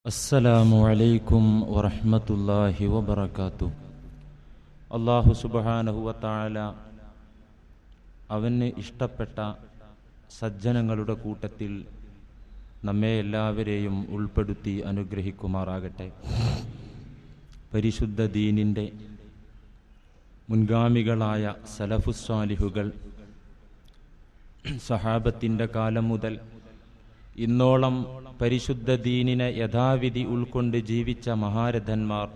അസ്സലാമു അലൈക്കും വറഹ്മത്തുള്ളാഹി വബറകാതുഹു. അല്ലാഹു സുബ്ഹാനഹു വ തആല അവന് ഇഷ്ടപ്പെട്ട സജ്ജനങ്ങളുടെ കൂട്ടത്തിൽ നമ്മെ എല്ലാവരെയും ഉൾപ്പെടുത്തി അനുഗ്രഹിക്കുമാറാകട്ടെ. പരിശുദ്ധ ദീനിൻ്റെ മുൻഗാമികളായ സലഫുസ്സാലിഹുകൾ സഹാബത്തിൻ്റെ കാലം മുതൽ ഇന്നോളം പരിശുദ്ധ ദീനിനെ യഥാവിധി ഉൾക്കൊണ്ട് ജീവിച്ച മഹാരഥന്മാർ,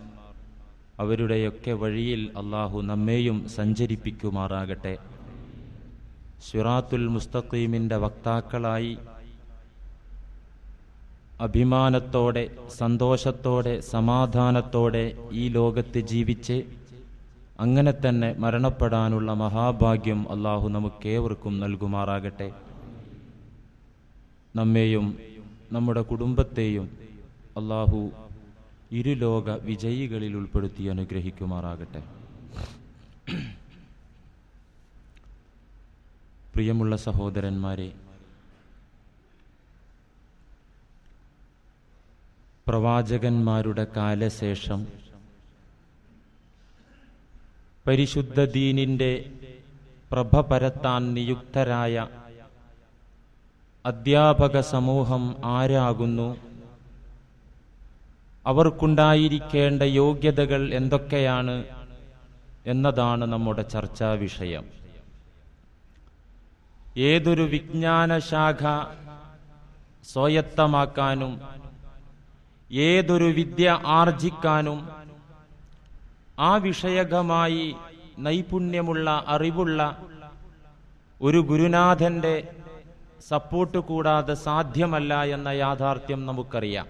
അവരുടെയൊക്കെ വഴിയിൽ അള്ളാഹു നമ്മെയും സഞ്ചരിപ്പിക്കുമാറാകട്ടെ. സിറാത്തുൽ മുസ്തഖീമിൻ്റെ വക്താക്കളായി അഭിമാനത്തോടെ, സന്തോഷത്തോടെ, സമാധാനത്തോടെ ഈ ലോകത്ത് ജീവിച്ച് അങ്ങനെ തന്നെ മരണപ്പെടാനുള്ള മഹാഭാഗ്യം അള്ളാഹു നമുക്കേവർക്കും നൽകുമാറാകട്ടെ. നമ്മെയും നമ്മുടെ കുടുംബത്തെയും അള്ളാഹു ഇരുലോക വിജയികളിൽ ഉൾപ്പെടുത്തി അനുഗ്രഹിക്കുമാറാകട്ടെ. പ്രിയമുള്ള സഹോദരന്മാരെ, പ്രവാചകന്മാരുടെ കാലശേഷം പരിശുദ്ധ ദീനിൻ്റെ പ്രഭ പരത്താൻ നിയുക്തരായ അധ്യാപക സമൂഹം ആരാകുന്നു, അവർക്കുണ്ടായിരിക്കേണ്ട യോഗ്യതകൾ എന്തൊക്കെയാണ് എന്നതാണ് നമ്മുടെ ചർച്ചാ വിഷയം. ഏതൊരു വിജ്ഞാനശാഖ സ്വായത്തമാക്കാനും ഏതൊരു വിദ്യ ആർജിക്കാനും ആ വിഷയകമായി നൈപുണ്യമുള്ള, അറിവുള്ള ഒരു ഗുരുനാഥന്റെ സപ്പോർട്ട് കൂടാതെ സാധ്യമല്ല എന്ന യാഥാർത്ഥ്യം നമുക്കറിയാം.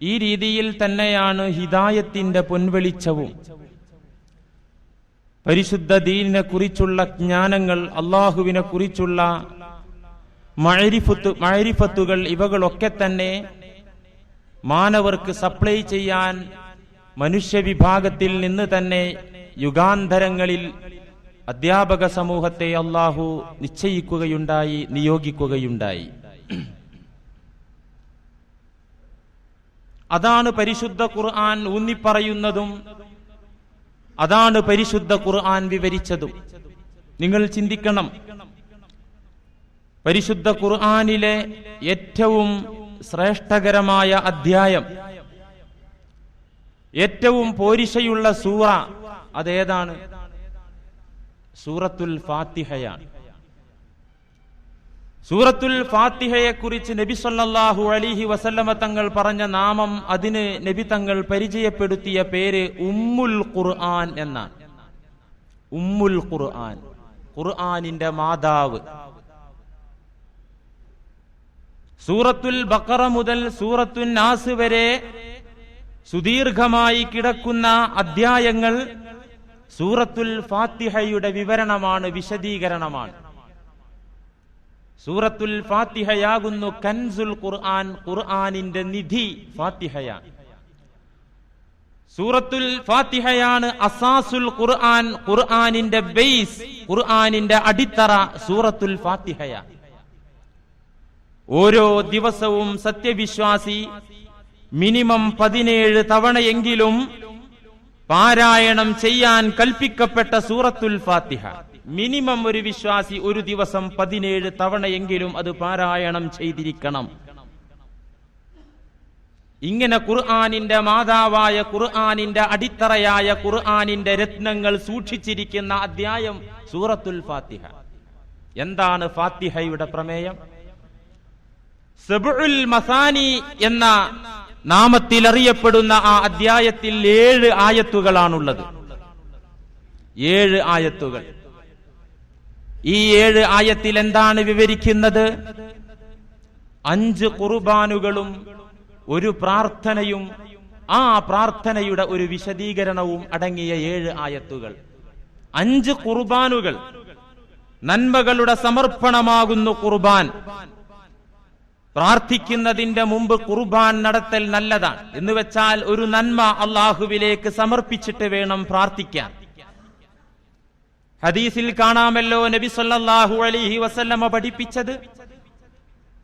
ഈ രീതിയിൽ തന്നെയാണ് ഹിദായത്തിന്റെ പൊൻവെളിച്ചവും പരിശുദ്ധ ദീനിനെ കുറിച്ചുള്ള ജ്ഞാനങ്ങൾ, അള്ളാഹുവിനെ കുറിച്ചുള്ള മഅരിഫത്തുകൾ, ഇവകളൊക്കെ തന്നെ മാനവർക്ക് സപ്ലൈ ചെയ്യാൻ മനുഷ്യവിഭാഗത്തിൽ നിന്ന് തന്നെ യുഗാന്തരങ്ങളിൽ അധ്യാപക സമൂഹത്തെ അള്ളാഹു നിശ്ചയിക്കുകയുണ്ടായി, നിയോഗിക്കുകയുണ്ടായി. അതാണ് പരിശുദ്ധ ഖുർആൻ ഊന്നിപ്പറയുന്നതും അതാണ് പരിശുദ്ധ ഖുർആൻ വിവരിച്ചതും. നിങ്ങൾ ചിന്തിക്കണം, പരിശുദ്ധ ഖുർആനിലെ ഏറ്റവും ശ്രേഷ്ഠകരമായ അധ്യായം, ഏറ്റവും പോരിശയുള്ള സൂറ അതേതാണ്? സൂറത്തുൽ ഫാത്തിഹയാണ്. സൂറത്തുൽ ഫാത്തിഹയെ കുറിച്ച് നബി സല്ലല്ലാഹു അലൈഹി വസല്ലമ തങ്ങൾ പറഞ്ഞ നാമം, അതിന് നബി തങ്ങൾ പരിചയപ്പെടുത്തിയ പേര് ഉമ്മുൽ ഖുർആൻ എന്നാണ്. ഉമ്മുൽ ഖുർആൻ, ഖുർആനിന്റെ മാതാവ്. സൂറത്തുൽ ബഖറ മുതൽ സൂറത്തുൻ നാസ് വരെ സുദീർഘമായി കിടക്കുന്ന അധ്യായങ്ങൾ സൂറത്തുൽ ഫാത്തിഹയുടെ വിവരണമാണ്, വിശദീകരണമാണ്. സൂറത്തുൽ ഫാത്തിഹയാകുന്നു കൻസുൽ ഖുർആൻ, ഖുർആനിന്റെ നിധി ഫാത്തിഹയാണ്. സൂറത്തുൽ ഫാത്തിഹയാണ് അസാസുൽ ഖുർആൻ, ഖുർആനിന്റെ ബേസ്, ഖുർആനിന്റെ അടിത്തറ സൂറത്തുൽ ഫാത്തിഹയാണ്. ഓരോ ദിവസവും സത്യവിശ്വാസി മിനിമം 17 തവണയെങ്കിലും പാരായണം ചെയ്യാൻ കൽപ്പിക്കപ്പെട്ട സൂറത്തുൽ ഫാത്തിഹ. മിനിമം ഒരു വിശ്വാസി ഒരു ദിവസം 17 തവണയെങ്കിലും അത് പാരായണം ചെയ്തിരിക്കണം. ഇങ്ങനെ ഖുർആനിന്റെ മാതാവായ, ഖുർആനിന്റെ അടിത്തറയായ, ഖുർആനിന്റെ രത്നങ്ങൾ സൂക്ഷിച്ചിരിക്കുന്ന അധ്യായം സൂറത്തുൽ ഫാത്തിഹ. എന്താണ് ഫാത്തിഹയുടെ പ്രമേയം? സബ്ഉൽ മസാനി എന്ന നാമത്തിൽ അറിയപ്പെടുന്ന ആ അധ്യായത്തിൽ 7 ആയത്തുകളാണുള്ളത്. 7 ആയത്തുകൾ. ഈ 7 ആയത്തിൽ എന്താണ് വിവരിക്കുന്നത്? 5 ഖുർബാനുകളും ഒരു പ്രാർത്ഥനയും ആ പ്രാർത്ഥനയുടെ ഒരു വിശദീകരണവും അടങ്ങിയ 7 ആയത്തുകൾ. 5 ഖുർബാനുകൾ. നന്മകളുടെ സമർപ്പണമാകുന്നു ഖുർബാൻ. പ്രാർത്ഥിക്കുന്നതിന്റെ മുമ്പ് ഖുർബാൻ നടത്തൽ നല്ലതാണ്. എന്ന് വെച്ചാൽ ഒരു നന്മ അള്ളാഹുവിലേക്ക് സമർപ്പിച്ചിട്ട് വേണം പ്രാർത്ഥിക്കാൻ. ഹദീസിൽ കാണാമല്ലോ നബി സല്ലല്ലാഹു അലൈഹി വസല്ലമ പഠിപ്പിച്ചത്,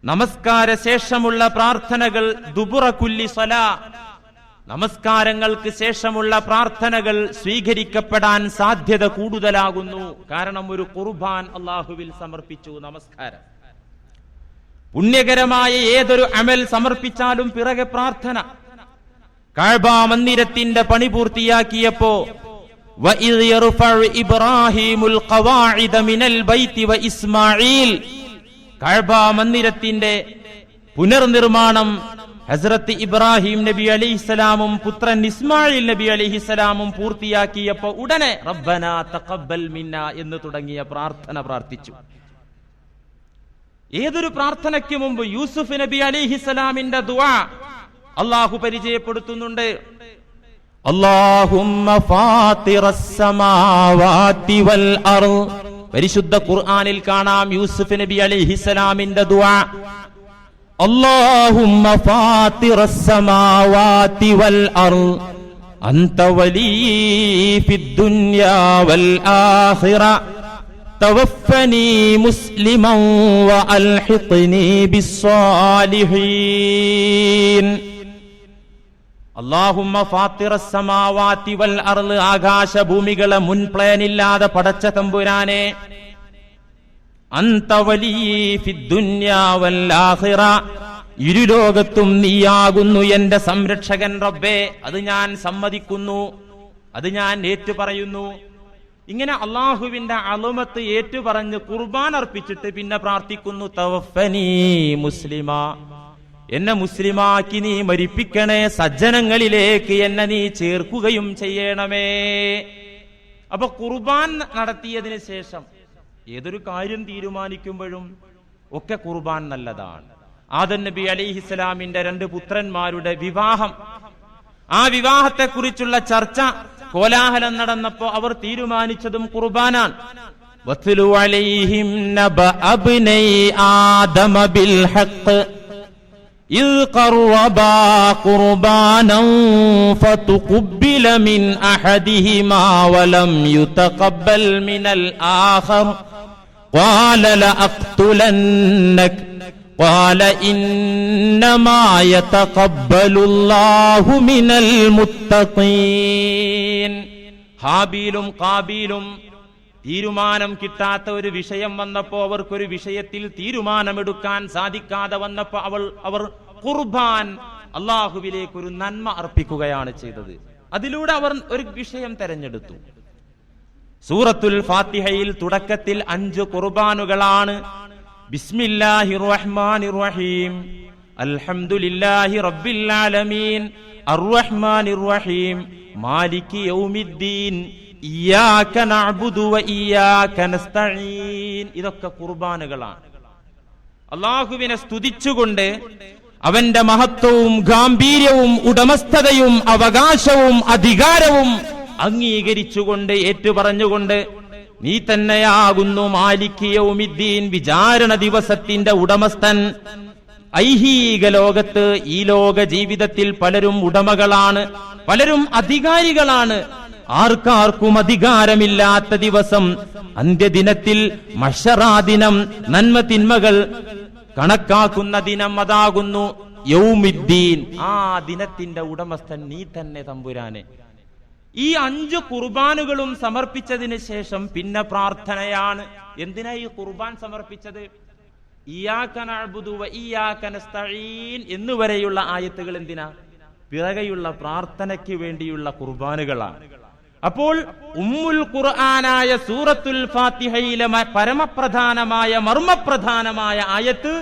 നമസ്കാര ശേഷമുള്ള പ്രാർത്ഥനകൾ ദുബുറ കുല്ലി സ്വലാ, നമസ്കാരങ്ങൾക്ക് ശേഷമുള്ള പ്രാർത്ഥനകൾ സ്വീകരിക്കപ്പെടാൻ സാധ്യത കൂടുതലാകുന്നു. കാരണം ഒരു ഖുർബാൻ അല്ലാഹുവിൽ സമർപ്പിച്ചു. നമസ്കാരം പുണ്യകരമായ ഏതൊരു അമൽ സമർപ്പിച്ചാലും പിറകെ പ്രാർത്ഥന. കഅബ മന്ദിരത്തിന്റെ പണി പൂർത്തിയാക്കിയപ്പോ വഇദ് യർഫഉ ഇബ്രാഹീമുൽ ഖവാഇദ മിനൽ ബൈത്തി വ ഇസ്മാഈൽ, കഅബ മന്ദിരത്തിന്റെ പുനർനിർമ്മാണം ഹസ്രത്ത് ഇബ്രാഹിം നബി അലൈഹിസ്സലാമും പുത്രൻ ഇസ്മായിൽ നബി അലൈഹിസ്സലാമും പൂർത്തിയാക്കിയപ്പോ ഉടനെ റബ്ബനാ തഖബ്ബൽ മിന്നാ എന്ന് തുടങ്ങിയ പ്രാർത്ഥന പ്രാർത്ഥിച്ചു. ഏതൊരു പ്രാർത്ഥനയ്ക്ക് മുമ്പ് യൂസുഫ് നബി അലൈഹിസ്സലാമിന്റെ ദുആ അല്ലാഹു പരിചയപ്പെടുത്തുന്നുണ്ട്. അല്ലാഹുമ്മ ഫാത്തിറസ് സമാവാതി വൽ അർദ്. പരിശുദ്ധ ഖുർആനിൽ കാണാം യൂസുഫ് നബി അലൈഹിസ്സലാമിന്റെ ദുആ. അല്ലാഹുമ്മ ഫാത്തിറസ് സമാവാതി വൽ അർദ് അൻത വലി ഫിദ് ദുനിയാ വൽ ആഖിറ തവഫനി മുസ്ലിമൻ വഅൽഹിഖ്നി ബിസ്സാലിഹീൻ. അല്ലാഹുമ്മ ഫാത്തിറസ് സമാവാതി വൽ അർദ്, ആകാശഭൂമികളെ മുൻ പ്ലാനില്ലാതെ പടച്ച തമ്പുരാനെ, അൻത വലി ഫിദ് ദുനിയാ വൽ ആഖിറ, ഇരുലോകത്തും നീയാകുന്നു എന്റെ സംരക്ഷകൻ റബ്ബേ. അത് ഞാൻ സമ്മതിക്കുന്നു, അത് ഞാൻ ഏറ്റുപറയുന്നു. ഇങ്ങനെ അള്ളാഹുവിന്റെ അളുമത്ത് ഏറ്റുപറഞ്ഞ് ഖുർബാൻ അർപ്പിച്ചിട്ട് പിന്നെ പ്രാർത്ഥിക്കുന്നു, തവഫനി മുസ്ലിമ, എന്നെ മുസ്ലിമാക്കി നീ മരിപ്പിക്കണേ, സജ്ജനങ്ങളിലേക്ക് എന്നെ നീ ചേർക്കുകയും ചെയ്യണമേ. അപ്പൊ ഖുർബാൻ നടത്തിയതിന് ശേഷം ഏതൊരു കാര്യം തീരുമാനിക്കുമ്പോഴും ഒക്കെ ഖുർബാൻ നല്ലതാണ്. ആദം നബി അലൈഹിസ്സലാമിന്റെ 2 പുത്രന്മാരുടെ വിവാഹം, ആ വിവാഹത്തെക്കുറിച്ചുള്ള ചർച്ച കോലാഹലം നടന്നപ്പോ അവർ തീരുമാനിച്ചതും ഖുർബാനാണ്. വത്ലു അലൈഹിം നബഅ അബ്നൈ ആദമ ബിൽ ഹഖ് إذ قربا قربانا فتقبل من أحدهما ولم يتقبل من الآخر قال لأقتلنك قال إنما يتقبل الله من المتقين. ഹാബീലും ഖാബീലും തീരുമാനം കിട്ടാത്ത ഒരു വിഷയം വന്നപ്പോ, അവർക്കൊരു വിഷയത്തിൽ തീരുമാനമെടുക്കാൻ സാധിക്കാതെ വന്നപ്പോ അവർ ഖുർബാൻ അള്ളാഹുവിലേക്ക് ഒരു നന്മ അർപ്പിക്കുകയാണ് ചെയ്തത്. അതിലൂടെ അവർ ഒരു വിഷയം തെരഞ്ഞെടുത്തു. സൂറത്തുൽ ഫാത്തിഹയിൽ തുടക്കത്തിൽ 5 ഖുർബാനുകളാണ്. ബിസ്മില്ലാഹിർ റഹ്മാനിർ റഹീം, അൽഹംദുലില്ലാഹി റബ്ബിൽ ആലമീൻ, അർറഹ്മാനിർ റഹീം, മാലികി യൗമിദ്ദീൻ, ഇയ്യാക നഅ്ബുദു വ ഇയ്യാക നസ്തഈൻ. ഇതൊക്കെ ഖുർബാനുകളാണ്. അല്ലാഹുവിനെ സ്തുതിച്ചുകൊണ്ട് അവന്റെ മഹത്വവും ഗാംഭീര്യവും ഉടമസ്ഥതയും അവകാശവും അധികാരവും അംഗീകരിച്ചുകൊണ്ട് ഏറ്റുപറഞ്ഞുകൊണ്ട് നീ തന്നെയാകുന്നു മാലിക് യൗമിദ്ദീൻ, വിചാരണ ദിവസത്തിന്റെ ഉടമസ്ഥൻ. ഐഹിക ലോകത്ത്, ഈ ലോക ജീവിതത്തിൽ പലരും ഉടമകളാണ്, പലരും അധികാരികളാണ്. ആർക്കാർക്കും അധികാരമില്ലാത്ത ദിവസം, അന്ത്യദിനത്തിൽ, മഹ്ശറാ ദിനം, നന്മ തിന്മകൾ കണക്കാക്കുന്ന ദിനം, അതാകുന്നു യൗമിദ്ദീൻ. ആ ദിനത്തിന്റെ ഉടമസ്ഥൻ നീ തന്നെ തമ്പുരാനെ. ഈ 5 ഖുർബാനുകളും സമർപ്പിച്ചതിന് ശേഷം പിന്നെ പ്രാർത്ഥനയാണ്. എന്തിനാ ഈ ഖുർബാൻ സമർപ്പിച്ചത്? ഇയ്യാക നഅ്ബുദു വ ഇയ്യാക നസ്തഈൻ എന്നുവരെയുള്ള ആയത്തുകൾ എന്തിനാ? പിറകെയുള്ള പ്രാർത്ഥനയ്ക്ക് വേണ്ടിയുള്ള ഖുർബാനുകളാണ്. അപ്പോൾ ഉമ്മുൽ ഖുർആനായ സൂറത്തുൽ ഫാത്തിഹയിലെ പരമപ്രധാനമായ മർമ്മപ്രധാനമായ ആയത്ത്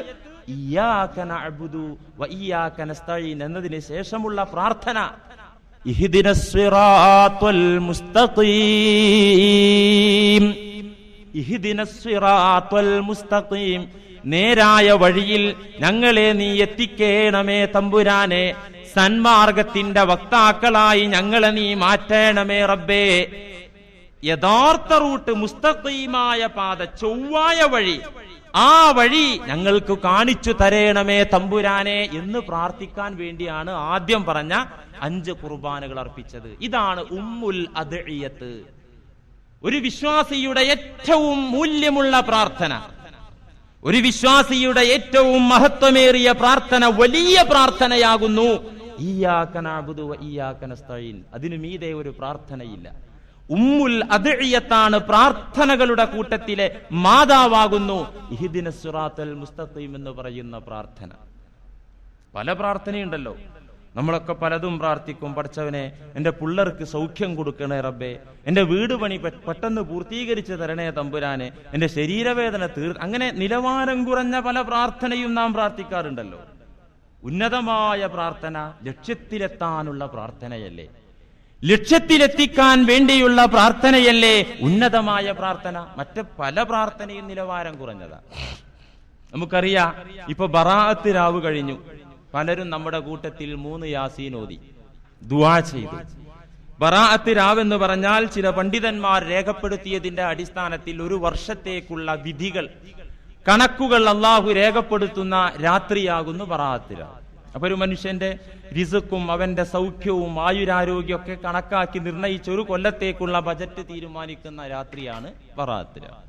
ഇയ്യാക നഅ്ബുദു വ ഇയ്യാക നസ്തഈൻ എന്നതിന് ശേഷമുള്ള പ്രാർത്ഥന ഇഹ്ദിനസ് സിറാത്തുൽ മുസ്തഖീം, ഇഹ്ദിനസ് സിറാത്തുൽ മുസ്തഖീം, നേരായ വഴിയിൽ ഞങ്ങളെ നീ എത്തിക്കേണമേ തമ്പുരാനെ, സന്മാർഗത്തിന്റെ വക്താക്കളായി ഞങ്ങളെ നീ മാറ്റണമേ റബ്ബേ. യഥാർത്ഥ റൂട്ട്, മുസ്തഖീമായ പാത, ചൊവ്വായ വഴി, ആ വഴി ഞങ്ങൾക്ക് കാണിച്ചു തരേണമേ തമ്പുരാനെ എന്ന് പ്രാർത്ഥിക്കാൻ വേണ്ടിയാണ് ആദ്യം പറഞ്ഞ 5 ഖുർബാനുകൾ അർപ്പിച്ചത്. ഇതാണ് ഉമ്മുൽ അദ്ഇയത്ത്, ഒരു വിശ്വാസിയുടെ ഏറ്റവും മൂല്യമുള്ള പ്രാർത്ഥന. ഒരു വിശ്വാസിയുടെ ഏറ്റവും മഹത്വമേറിയ പ്രാർത്ഥന വലിയ പ്രാർത്ഥനയാകുന്നു. ഇയ്യാക നഅ്ബുദു വ ഇയ്യാക നസ്തഈൻ. അതിനു മീതെ ഒരു പ്രാർത്ഥനയില്ല. ഉമ്മുൽ അദ്ഇയത്താണ് പ്രാർത്ഥനകളുടെ കൂട്ടത്തിലെ മാതാവാകുന്നു. ഇഹ്ദിനസ് സിറാത്തൽ മുസ്തഖീം എന്ന് പറയുന്ന പ്രാർത്ഥന. പല പ്രാർത്ഥനയുണ്ടല്ലോ, നമ്മളൊക്കെ പലതും പ്രാർത്ഥിക്കും. പഠിച്ചവനെ, എന്റെ പിള്ളേർക്ക് സൗഖ്യം കൊടുക്കണേ റബ്ബേ, എന്റെ വീട് പണി പെട്ടെന്ന് പൂർത്തീകരിച്ച് തരണേ തമ്പുരാനെ, എന്റെ ശരീരവേദന അങ്ങനെ നിലവാരം കുറഞ്ഞ പല പ്രാർത്ഥനയും നാം പ്രാർത്ഥിക്കാറുണ്ടല്ലോ. ഉന്നതമായ പ്രാർത്ഥന ലക്ഷ്യത്തിലെത്താനുള്ള പ്രാർത്ഥനയല്ലേ? ലക്ഷ്യത്തിലെത്തിക്കാൻ വേണ്ടിയുള്ള പ്രാർത്ഥനയല്ലേ ഉന്നതമായ പ്രാർത്ഥന? മറ്റ് പല പ്രാർത്ഥനയും നിലവാരം കുറഞ്ഞതാ. നമുക്കറിയാം, ഇപ്പൊ ബറാഅത്ത് രാവ് കഴിഞ്ഞു. പലരും നമ്മുടെ കൂട്ടത്തിൽ 3 യാസീൻ ഓതി ദുആ ചെയ്തു. ബറാഅത്ത് രാവ് എന്ന് പറഞ്ഞാൽ ചില പണ്ഡിതന്മാർ രേഖപ്പെടുത്തിയതിന്റെ അടിസ്ഥാനത്തിൽ ഒരു വർഷത്തേക്കുള്ള വിധികൾ, കണക്കുകൾ അള്ളാഹു രേഖപ്പെടുത്തുന്ന രാത്രിയാകുന്നു ബറാഅത്ത് രാവ്. അപ്പൊ ഒരു മനുഷ്യന്റെ റിസ്ക്കും അവന്റെ സൗഖ്യവും ആയുരാരോഗ്യമൊക്കെ കണക്കാക്കി നിർണയിച്ച ഒരു കൊല്ലത്തേക്കുള്ള ബജറ്റ് തീരുമാനിക്കുന്ന രാത്രിയാണ് ബറാഅത്ത് രാവ്.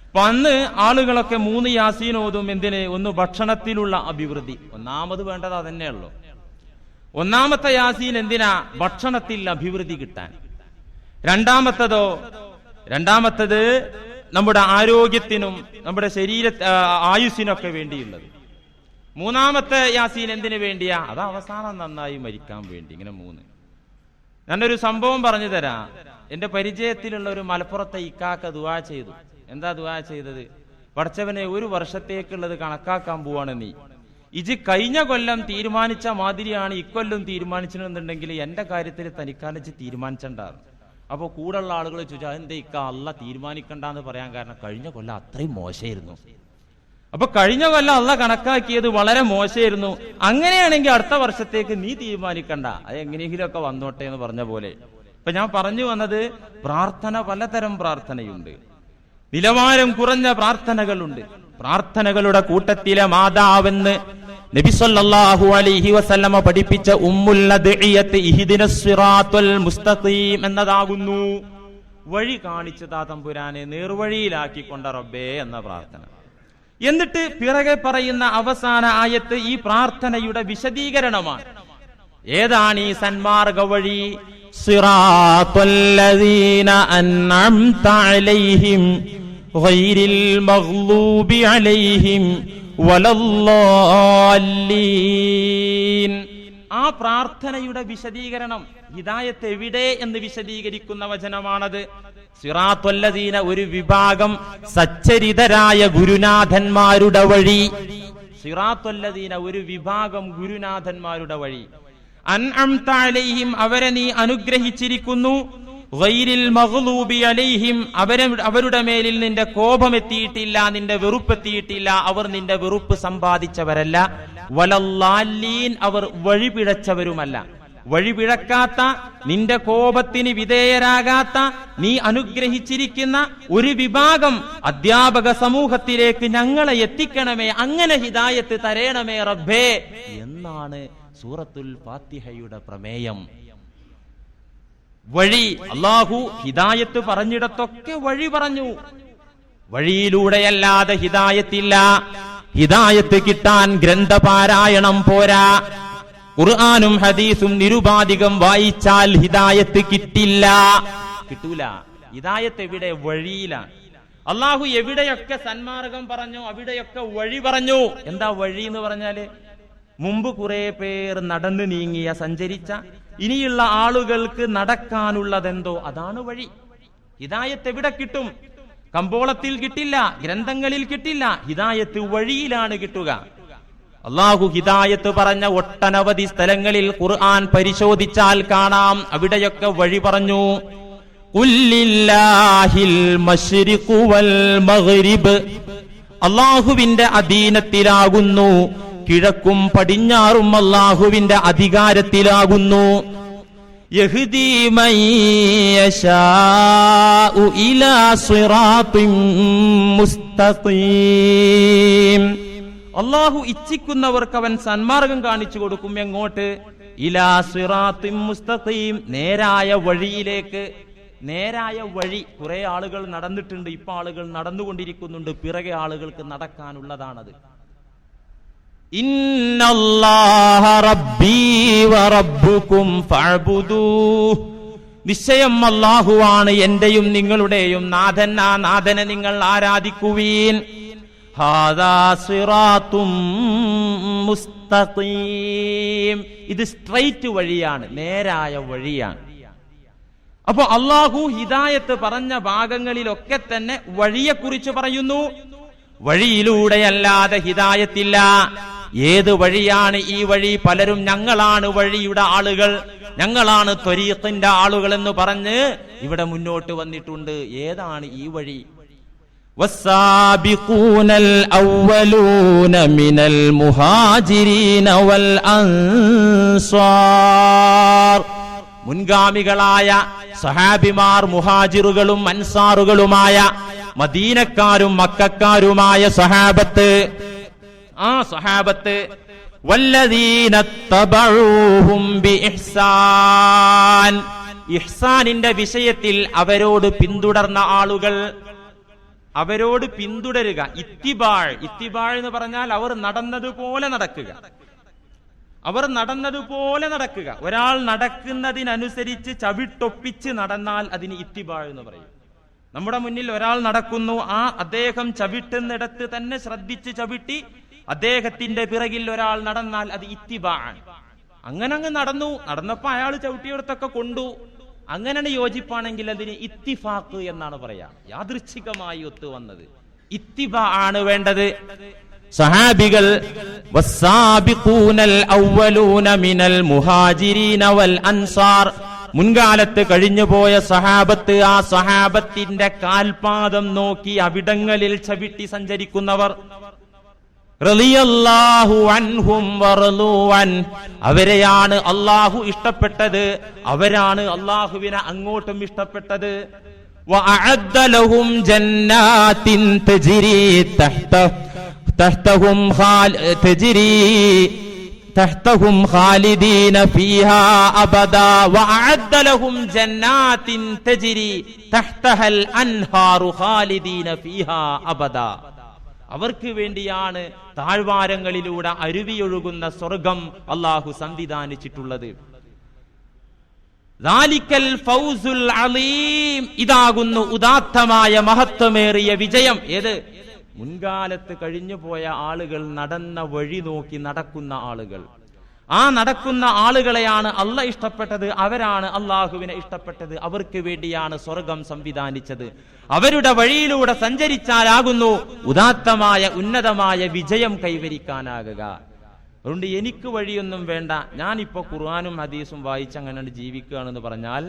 അപ്പൊ അന്ന് ആളുകളൊക്കെ 3 യാസീൻ ഓതും. എന്തിന്? ഒന്ന് ഭക്ഷണത്തിലുള്ള അഭിവൃദ്ധി, ഒന്നാമത് വേണ്ടത് അതന്നെയുള്ളൂ. ഒന്നാമത്തെ യാസീൻ എന്തിനാ? ഭക്ഷണത്തിൽ അഭിവൃദ്ധി കിട്ടാൻ. രണ്ടാമത്തത് നമ്മുടെ ആരോഗ്യത്തിനും നമ്മുടെ ആയുസ്സിനൊക്കെ വേണ്ടിയുള്ളത്. മൂന്നാമത്തെ യാസീൻ എന്തിനു വേണ്ടിയാ? അത് അവസാനം നന്നായി മരിക്കാൻ വേണ്ടി. ഇങ്ങനെ 3. ഞാനൊരു സംഭവം പറഞ്ഞു തരാം. എന്റെ പരിചയത്തിലുള്ള ഒരു മലപ്പുറത്തെ ഇക്കാക്ക ദുആ ചെയ്തു. എന്താ ദുആ ചെയ്തത്? പടച്ചവനെ, ഒരു വർഷത്തേക്കുള്ളത് കണക്കാക്കാൻ പോവാണ് നീ. ഇജ് കഴിഞ്ഞ കൊല്ലം തീരുമാനിച്ച മാതിരിയാണ് ഇക്കൊല്ലം തീരുമാനിച്ചിട്ടുണ്ടെങ്കിൽ എന്റെ കാര്യത്തിൽ തനിക്കാണിച്ച് തീരുമാനിച്ചണ്ടാണ്. അപ്പൊ കൂടെയുള്ള ആളുകൾ ചോദിച്ചാൽ അതെന്താ ഇക്ക അല്ല തീരുമാനിക്കണ്ടെന്ന് പറയാൻ കാരണം കഴിഞ്ഞ കൊല്ലം അത്രയും മോശമായിരുന്നു. അപ്പൊ കഴിഞ്ഞ കൊല്ലം അല്ല കണക്കാക്കിയത് വളരെ മോശമായിരുന്നു. അങ്ങനെയാണെങ്കിൽ അടുത്ത വർഷത്തേക്ക് നീ തീരുമാനിക്കണ്ട, അത് എങ്ങനെയെങ്കിലുമൊക്കെ വന്നോട്ടെ എന്ന് പറഞ്ഞ പോലെ. ഇപ്പൊ ഞാൻ പറഞ്ഞു വന്നത്, പ്രാർത്ഥന പലതരം പ്രാർത്ഥനയുണ്ട്, നിലവാരം കുറഞ്ഞ പ്രാർത്ഥനകളുണ്ട്. പ്രാർത്ഥനകളുടെ കൂട്ടത്തിലെ മാതാവെന്ന് നബി സല്ലല്ലാഹു അലൈഹി വസല്ലമ പഠിപ്പിച്ച ഉമ്മുൽ അദ്ഇയത്ത് ഇഹ്ദിനസ് സിറാത്തുൽ മുസ്തഖീം എന്നതാകുന്നു. വഴി കാണിച്ചതാ തമ്പുരാനെ, നേർവഴിയിലാക്കിക്കൊണ്ട റബ്ബേ എന്ന പ്രാർത്ഥന. എന്നിട്ട് പിറകെ പറയുന്ന അവസാന ആയത്ത് ഈ പ്രാർത്ഥനയുടെ വിശദീകരണമാണ്. ഏതാണ് ഈ സന്മാർഗ വഴി? സിറാത്തുല്ലദീന അൻഅംത അലൈഹിം ഗൈരിൽ മഗ്ലൂബി അലൈഹിം വലല്ലാലീൻ. ആ പ്രാർത്ഥനയുടെ വിശദീകരണം, ഹിദായത്ത് എവിടെ എന്ന് വിശദീകരിക്കുന്ന വചനമാണത്. സിറാത്തുല്ലദീന ഒരു വിഭാഗം സച്ചരിതരായ ഗുരുനാഥന്മാരുടെ വഴി. സിറാത്തുല്ലദീന ഒരു വിഭാഗം ഗുരുനാഥന്മാരുടെ വഴി. അൻഅംത അലൈഹിം അവരെ നീ അനുഗ്രഹിച്ചിരിക്കുന്നു. ഗൈരിൽ മഗ്ലൂബി അലൈഹിം അവരുടെ മേലിൽ നിന്റെ കോപമെത്തിയിട്ടില്ല, നിന്റെ വെറുപ്പെത്തിയിട്ടില്ല, അവർ നിന്റെ വെറുപ്പ് സമ്പാദിച്ചവരല്ല. വലല്ലാലീൻ അവർ വഴിപിഴച്ചവരുമല്ല. വഴിപിഴക്കാത്ത, നിന്റെ കോപത്തിന് വിധേയരാകാത്ത, നീ അനുഗ്രഹിച്ചിരിക്കുന്ന ഒരു വിഭാഗം അധ്യാപക സമൂഹത്തിലേക്ക് ഞങ്ങളെ എത്തിക്കണമേ, അങ്ങനെ ഹിദായത്ത് തരേണമേ റബ്ബേ എന്നാണ് സൂറത്തുൽ ഫാത്തിഹയുടെ പ്രമേയം. വഴി, അല്ലാഹു ഹിദായത്ത് പറഞ്ഞിടത്തൊക്കെ വഴി പറഞ്ഞു. വഴിയിലൂടെയല്ലാതെ ഹിദായത്തില്ല. ഹിദായത്ത് കിട്ടാൻ ഗ്രന്ഥപാരായണം പോരാ. ഖുർആനും ഹദീസും നിരുപാധികം വായിച്ചാൽ ഹിദായത്ത് കിട്ടൂല. ഹിദായത്ത് എവിടെ? വഴിയിലാണ്. അല്ലാഹു എവിടെയൊക്കെ സന്മാർഗം പറഞ്ഞു അവിടെയൊക്കെ വഴി പറഞ്ഞു. എന്താ വഴി എന്ന് പറഞ്ഞാല്? മുമ്പ് കുറെ പേർ നടന്നു നീങ്ങിയ, സഞ്ചരിച്ച, ഇനിയുള്ള ആളുകൾക്ക് നടക്കാനുള്ളതെന്തോ അതാണ് വഴി. ഹിദായത്ത് എവിടെ കിട്ടും? കമ്പോളത്തിൽ കിട്ടില്ല, ഗ്രന്ഥങ്ങളിൽ കിട്ടില്ല. ഹിദായത്ത് വഴിയിലാണ് കിട്ടുക. അല്ലാഹു ഹിദായത്ത് പറഞ്ഞ ഒട്ടനവധി സ്ഥലങ്ങളിൽ ഖുർആൻ പരിശോധിച്ചാൽ കാണാം, അവിടെയൊക്കെ വഴി പറഞ്ഞു. ഖുല്ലില്ലാഹിൽ മശ്രിഖു വൽ മഗ്രിബ്, അല്ലാഹുവിന്റെ അധീനത്തിലാകുന്നു. കിഴക്കും പടിഞ്ഞാറും അല്ലാഹുവിന്റെ അധികാരത്തിലാകുന്നു. യഹ്ദീ മൻ യശാഉ ഇലാ സിറാത്തിൻ മുസ്തഖീം, അല്ലാഹു ഇച്ഛിക്കുന്നവർക്ക് അവൻ സന്മാർഗം കാണിച്ചു കൊടുക്കും. എങ്ങോട്ട്? ഇലാ സിറാത്തിൻ മുസ്തഖീം, നേരായ വഴിയിലേക്ക്. നേരായ വഴി. കുറെ ആളുകൾ നടന്നിട്ടുണ്ട്, ഇപ്പൊ ആളുകൾ നടന്നുകൊണ്ടിരിക്കുന്നുണ്ട്, പിറകെ ആളുകൾക്ക് നടക്കാനുള്ളതാണത്. ഇന്നല്ലാഹ റബ്ബീ വറബ്ബുകും ഫഅബ്ദൂഹ്, നിശ്ചയം അല്ലാഹുവാണ് എന്റെയും നിങ്ങളുടെയും നാഥൻ, ആ നാഥനെ നിങ്ങൾ ആരാധിക്കുവീൻ. ഹാദാ സിറാത്തും മുസ്തഖീം, ഇത് സ്ട്രൈറ്റ് വഴിയാണ്, നേരായ വഴിയാണ്. അപ്പോ അല്ലാഹു ഹിദായത്ത് പറഞ്ഞ ഭാഗങ്ങളിലൊക്കെ തന്നെ വഴിയെക്കുറിച്ച് പറയുന്നു. വഴിയിലൂടെയല്ലാതെ ഹിദായത്തില്ല. ഏത് വഴിയാണ് ഈ വഴി? പലരും ഞങ്ങളാണ് വഴിയുടെ ആളുകൾ, ഞങ്ങളാണ് ത്വരീഖിന്റെ ആളുകൾ എന്ന് പറഞ്ഞ് ഇവിടെ മുന്നോട്ട് വന്നിട്ടുണ്ട്. ഏതാണ് ഈ വഴി? വസ്സാബിഖൂനൽ അവ്വലൂന മിനൽ മുഹാജിരീന വൽ അൻസാർ, മുൻഗാമികളായ സഹാബിമാർ, മുഹാജിറുകളും അൻസാറുകളുമായ മദീനക്കാരും മക്കക്കാരുമായ സഹാബത്ത്, ആ സഹാബത്ത് വല്ലദീന തബഊഹും ബിഇഹ്സാൻ, ഇഹ്സാനിന്റെ വിഷയത്തിൽ അവരോട് പിന്തുടർന്ന ആളുകൾ, അവരോട് പിന്തുടരുക. ഇത്തിബാഴ്, ഇത്തിബാഴ് എന്ന് പറഞ്ഞാൽ അവർ നടന്നതുപോലെ നടക്കുക, അവർ നടന്നതുപോലെ നടക്കുക. ഒരാൾ നടക്കുന്നതിനനുസരിച്ച് ചവിട്ടൊപ്പിച്ച് നടന്നാൽ അതിന് ഇത്തിബാഴ് എന്ന് പറയും. നമ്മുടെ മുന്നിൽ ഒരാൾ നടക്കുന്നു, അദ്ദേഹം ചവിട്ടുന്നിടത്ത് തന്നെ ശ്രദ്ധിച്ച് ചവിട്ടി അദ്ദേഹത്തിന്റെ പിറകിൽ ഒരാൾ നടന്നാൽ അത് ഇത്തിബാഅ്. അങ്ങനെ അങ്ങ് നടന്നപ്പോ അയാൾ ചവിട്ടിയെടുത്തൊക്കെ കൊണ്ടു, അങ്ങനെ യോജിപ്പാണെങ്കിൽ അതിന് ഇത്തിഫാഖ് എന്നാണ് പറയാ. യാദൃച്ഛികമായി ഒത്തു വന്നത് ഇത്തിബാ ആണ് വേണ്ടത്. സഹാബികൾ വസ്സാബിഖൂനൽ അവ്വലൂന മിനൽ മുഹാജിരീന വൽ അൻസാർ, മുൻകാലത്ത് കഴിഞ്ഞുപോയ സഹാബത്ത്, ആ സഹാബത്തിന്റെ കാൽപാദം നോക്കി അവിടങ്ങളിൽ ചവിട്ടി സഞ്ചരിക്കുന്നവർ, റളിയല്ലാഹു അൻഹും വറളൂ അൻ, അവരെയാണ് അല്ലാഹു ഇഷ്ടപ്പെട്ടത്, അവരാണ് അല്ലാഹുവിനെ അങ്ങോട്ടും ഇഷ്ടപ്പെട്ടത്. വഅഅദ്ദ ലഹും ജന്നാത്തിൻ തജ്രി തഹ്തഹും ഖാലിദീന ഫീഹാ അബദാ വഅഅദ്ദ ലഹും ജന്നാത്തിൻ തജ്രി തഹ്തഹൽ അൻഹാറു ഖാലിദീന ഫീഹാ അബദാ, അവർക്ക് വേണ്ടിയാണ് താഴ്വാരങ്ങളിലൂടെ അരുവിയൊഴുകുന്ന സ്വർഗം അല്ലാഹു സംവിധാനിച്ചിട്ടുള്ളത്. ദാലിക്കൽ ഫൗസുൽ അലീം, ഇതാകുന്നു ഉദാത്തമായ മഹത്വമേറിയ വിജയം. ഏത്? മുൻകാലത്ത് കഴിഞ്ഞുപോയ ആളുകൾ നടന്ന വഴി നോക്കി നടക്കുന്ന ആളുകൾ. ആ നടക്കുന്ന ആളുകളെയാണ് അള്ളാഹ് ഇഷ്ടപ്പെട്ടത്, അവരാണ് അള്ളാഹുവിനെ ഇഷ്ടപ്പെട്ടത്, അവർക്ക് വേണ്ടിയാണ് സ്വർഗം സംവിധാനിച്ചത്. അവരുടെ വഴിയിലൂടെ സഞ്ചരിച്ചാലാകുന്നു ഉദാത്തമായ ഉന്നതമായ വിജയം കൈവരിക്കാനാകുക. അതുകൊണ്ട് എനിക്ക് വഴിയൊന്നും വേണ്ട, ഞാനിപ്പോ ഖുർആനും ഹദീസും വായിച്ചങ്ങനെ ജീവിക്കുകയാണെന്ന് പറഞ്ഞാൽ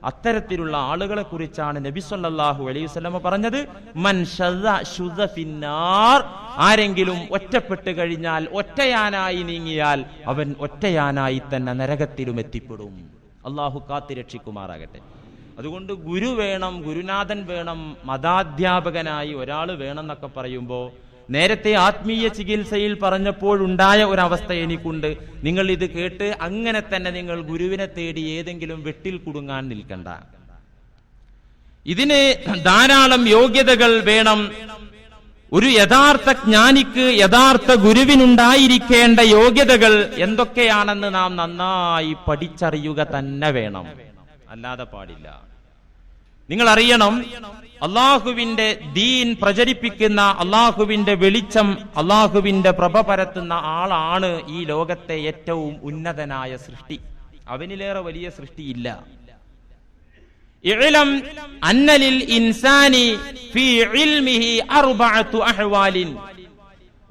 അത്തരത്തിലുള്ള ആളുകളെ കുറിച്ചാണ് നബി സല്ലല്ലാഹു അലൈഹി വസല്ലം പറഞ്ഞത്. മൻ ശുദ ഫിന്നാർ, ആരെങ്കിലും ഒറ്റപ്പെട്ട് കഴിഞ്ഞാൽ, ഒറ്റയാനായി നീങ്ങിയാൽ അവൻ ഒറ്റയാനായി തന്നെ നരകത്തിലും എത്തിപ്പെടും. അള്ളാഹു കാത്തിരക്ഷിക്കുമാറാകട്ടെ. അതുകൊണ്ട് ഗുരു വേണം, ഗുരുനാഥൻ വേണം, മതാധ്യാപകനായി ഒരാൾ വേണം എന്നൊക്കെ പറയുമ്പോൾ നേരത്തെ ആത്മീയ ചികിത്സയിൽ പറഞ്ഞപ്പോഴുണ്ടായ ഒരവസ്ഥ എനിക്കുണ്ട്. നിങ്ങൾ ഇത് കേട്ട് അങ്ങനെ തന്നെ നിങ്ങൾ ഗുരുവിനെ തേടി ഏതെങ്കിലും വെട്ടിൽ കുടുങ്ങാൻ നിൽക്കണ്ട. ഇതിന് ധാരാളം യോഗ്യതകൾ വേണം. ഒരു യഥാർത്ഥ ജ്ഞാനിക്ക്, യഥാർത്ഥ ഗുരുവിനുണ്ടായിരിക്കേണ്ട യോഗ്യതകൾ എന്തൊക്കെയാണെന്ന് നാം നന്നായി പഠിച്ചറിയുക തന്നെ വേണം, അല്ലാതെ പാടില്ല. നിങ്ങൾ അറിയണം, അള്ളാഹുവിന്റെ ദീൻ പ്രചരിപ്പിക്കുന്ന, അള്ളാഹുവിന്റെ വെളിച്ചം, അള്ളാഹുവിന്റെ പ്രഭ പരത്തുന്ന ആളാണ് ഈ ലോകത്തെ ഏറ്റവും ഉന്നതനായ സൃഷ്ടി. അവനിലേറെ വലിയ സൃഷ്ടിയില്ല. ഇഅ്ലം അന്നലിൽ ഇൻസാനി ഫീ ഇൽമിഹി അർബഅതു അഹ്വാലിൻ,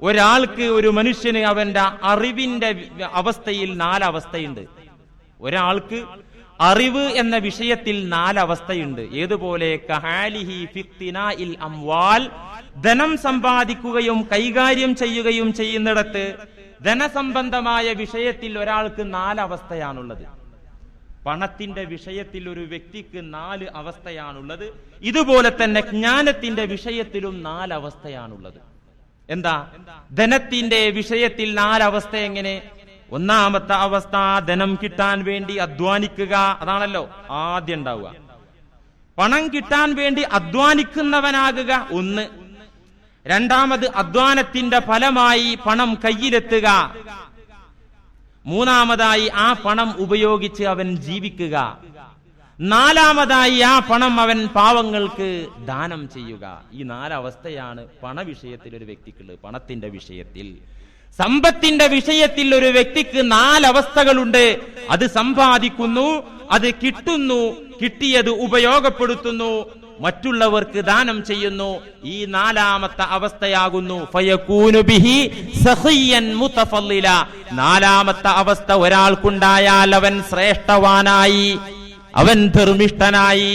ഒരാൾക്ക്, ഒരു മനുഷ്യന് അവന്റെ അറിവിന്റെ അവസ്ഥയിൽ 4 അവസ്ഥയുണ്ട്. ഒരാൾക്ക് അറിവ് എന്ന വിഷയത്തിൽ 4 അവസ്ഥയുണ്ട്. ഏതുപോലെ? കഹാലിഹി ഫിഖ്തിനാഇൽ അംവാൽ, ധനം സമ്പാദിക്കുകയും കൈകാര്യം ചെയ്യുകയും ചെയ്യുന്നിടത്ത് ധനസംബന്ധമായ വിഷയത്തിൽ ഒരാൾക്ക് 4 അവസ്ഥയാണുള്ളത്. പണത്തിന്റെ വിഷയത്തിൽ ഒരു വ്യക്തിക്ക് 4 അവസ്ഥയാണുള്ളത്. ഇതുപോലെ തന്നെ ജ്ഞാനത്തിന്റെ വിഷയത്തിലും 4 അവസ്ഥയാണുള്ളത്. എന്താ? ധനത്തിന്റെ വിഷയത്തിൽ 4 അവസ്ഥ എങ്ങനെ? ഒന്നാമത്തെ അവസ്ഥ, ധനം കിട്ടാൻ വേണ്ടി അധ്വാനിക്കുക, അതാണല്ലോ ആദ്യം ഉണ്ടാവുക. പണം കിട്ടാൻ വേണ്ടി അധ്വാനിക്കുന്നവനാകുക ഒന്ന്. രണ്ടാമത് അധ്വാനത്തിന്റെ ഫലമായി പണം കയ്യിലെത്തുക. മൂന്നാമതായി ആ പണം ഉപയോഗിച്ച് അവൻ ജീവിക്കുക. നാലാമതായി ആ പണം അവൻ പാവങ്ങൾക്ക് ദാനം ചെയ്യുക. ഈ നാലവസ്ഥയാണ് പണവിഷയത്തിൽ ഒരു വ്യക്തിക്കുള്ളത്. പണത്തിന്റെ വിഷയത്തിൽ, സമ്പത്തിന്റെ വിഷയത്തിൽ ഒരു വ്യക്തിക്ക് നാലവസ്ഥകളുണ്ട്. അത് സമ്പാദിക്കുന്നു, അത് കിട്ടുന്നു, കിട്ടിയത് ഉപയോഗപ്പെടുത്തുന്നു, മറ്റുള്ളവർക്ക് ദാനം ചെയ്യുന്നു. ഈ നാലാമത്തെ അവസ്ഥയാകുന്നു ഫയകൂനു ബിഹി സഖിയൻ മുതഫല്ലില. നാലാമത്തെ അവസ്ഥ ഒരാൾക്കുണ്ടായാൽ അവൻ ശ്രേഷ്ഠവാനായി, അവൻ ധർമ്മിഷ്ഠനായി.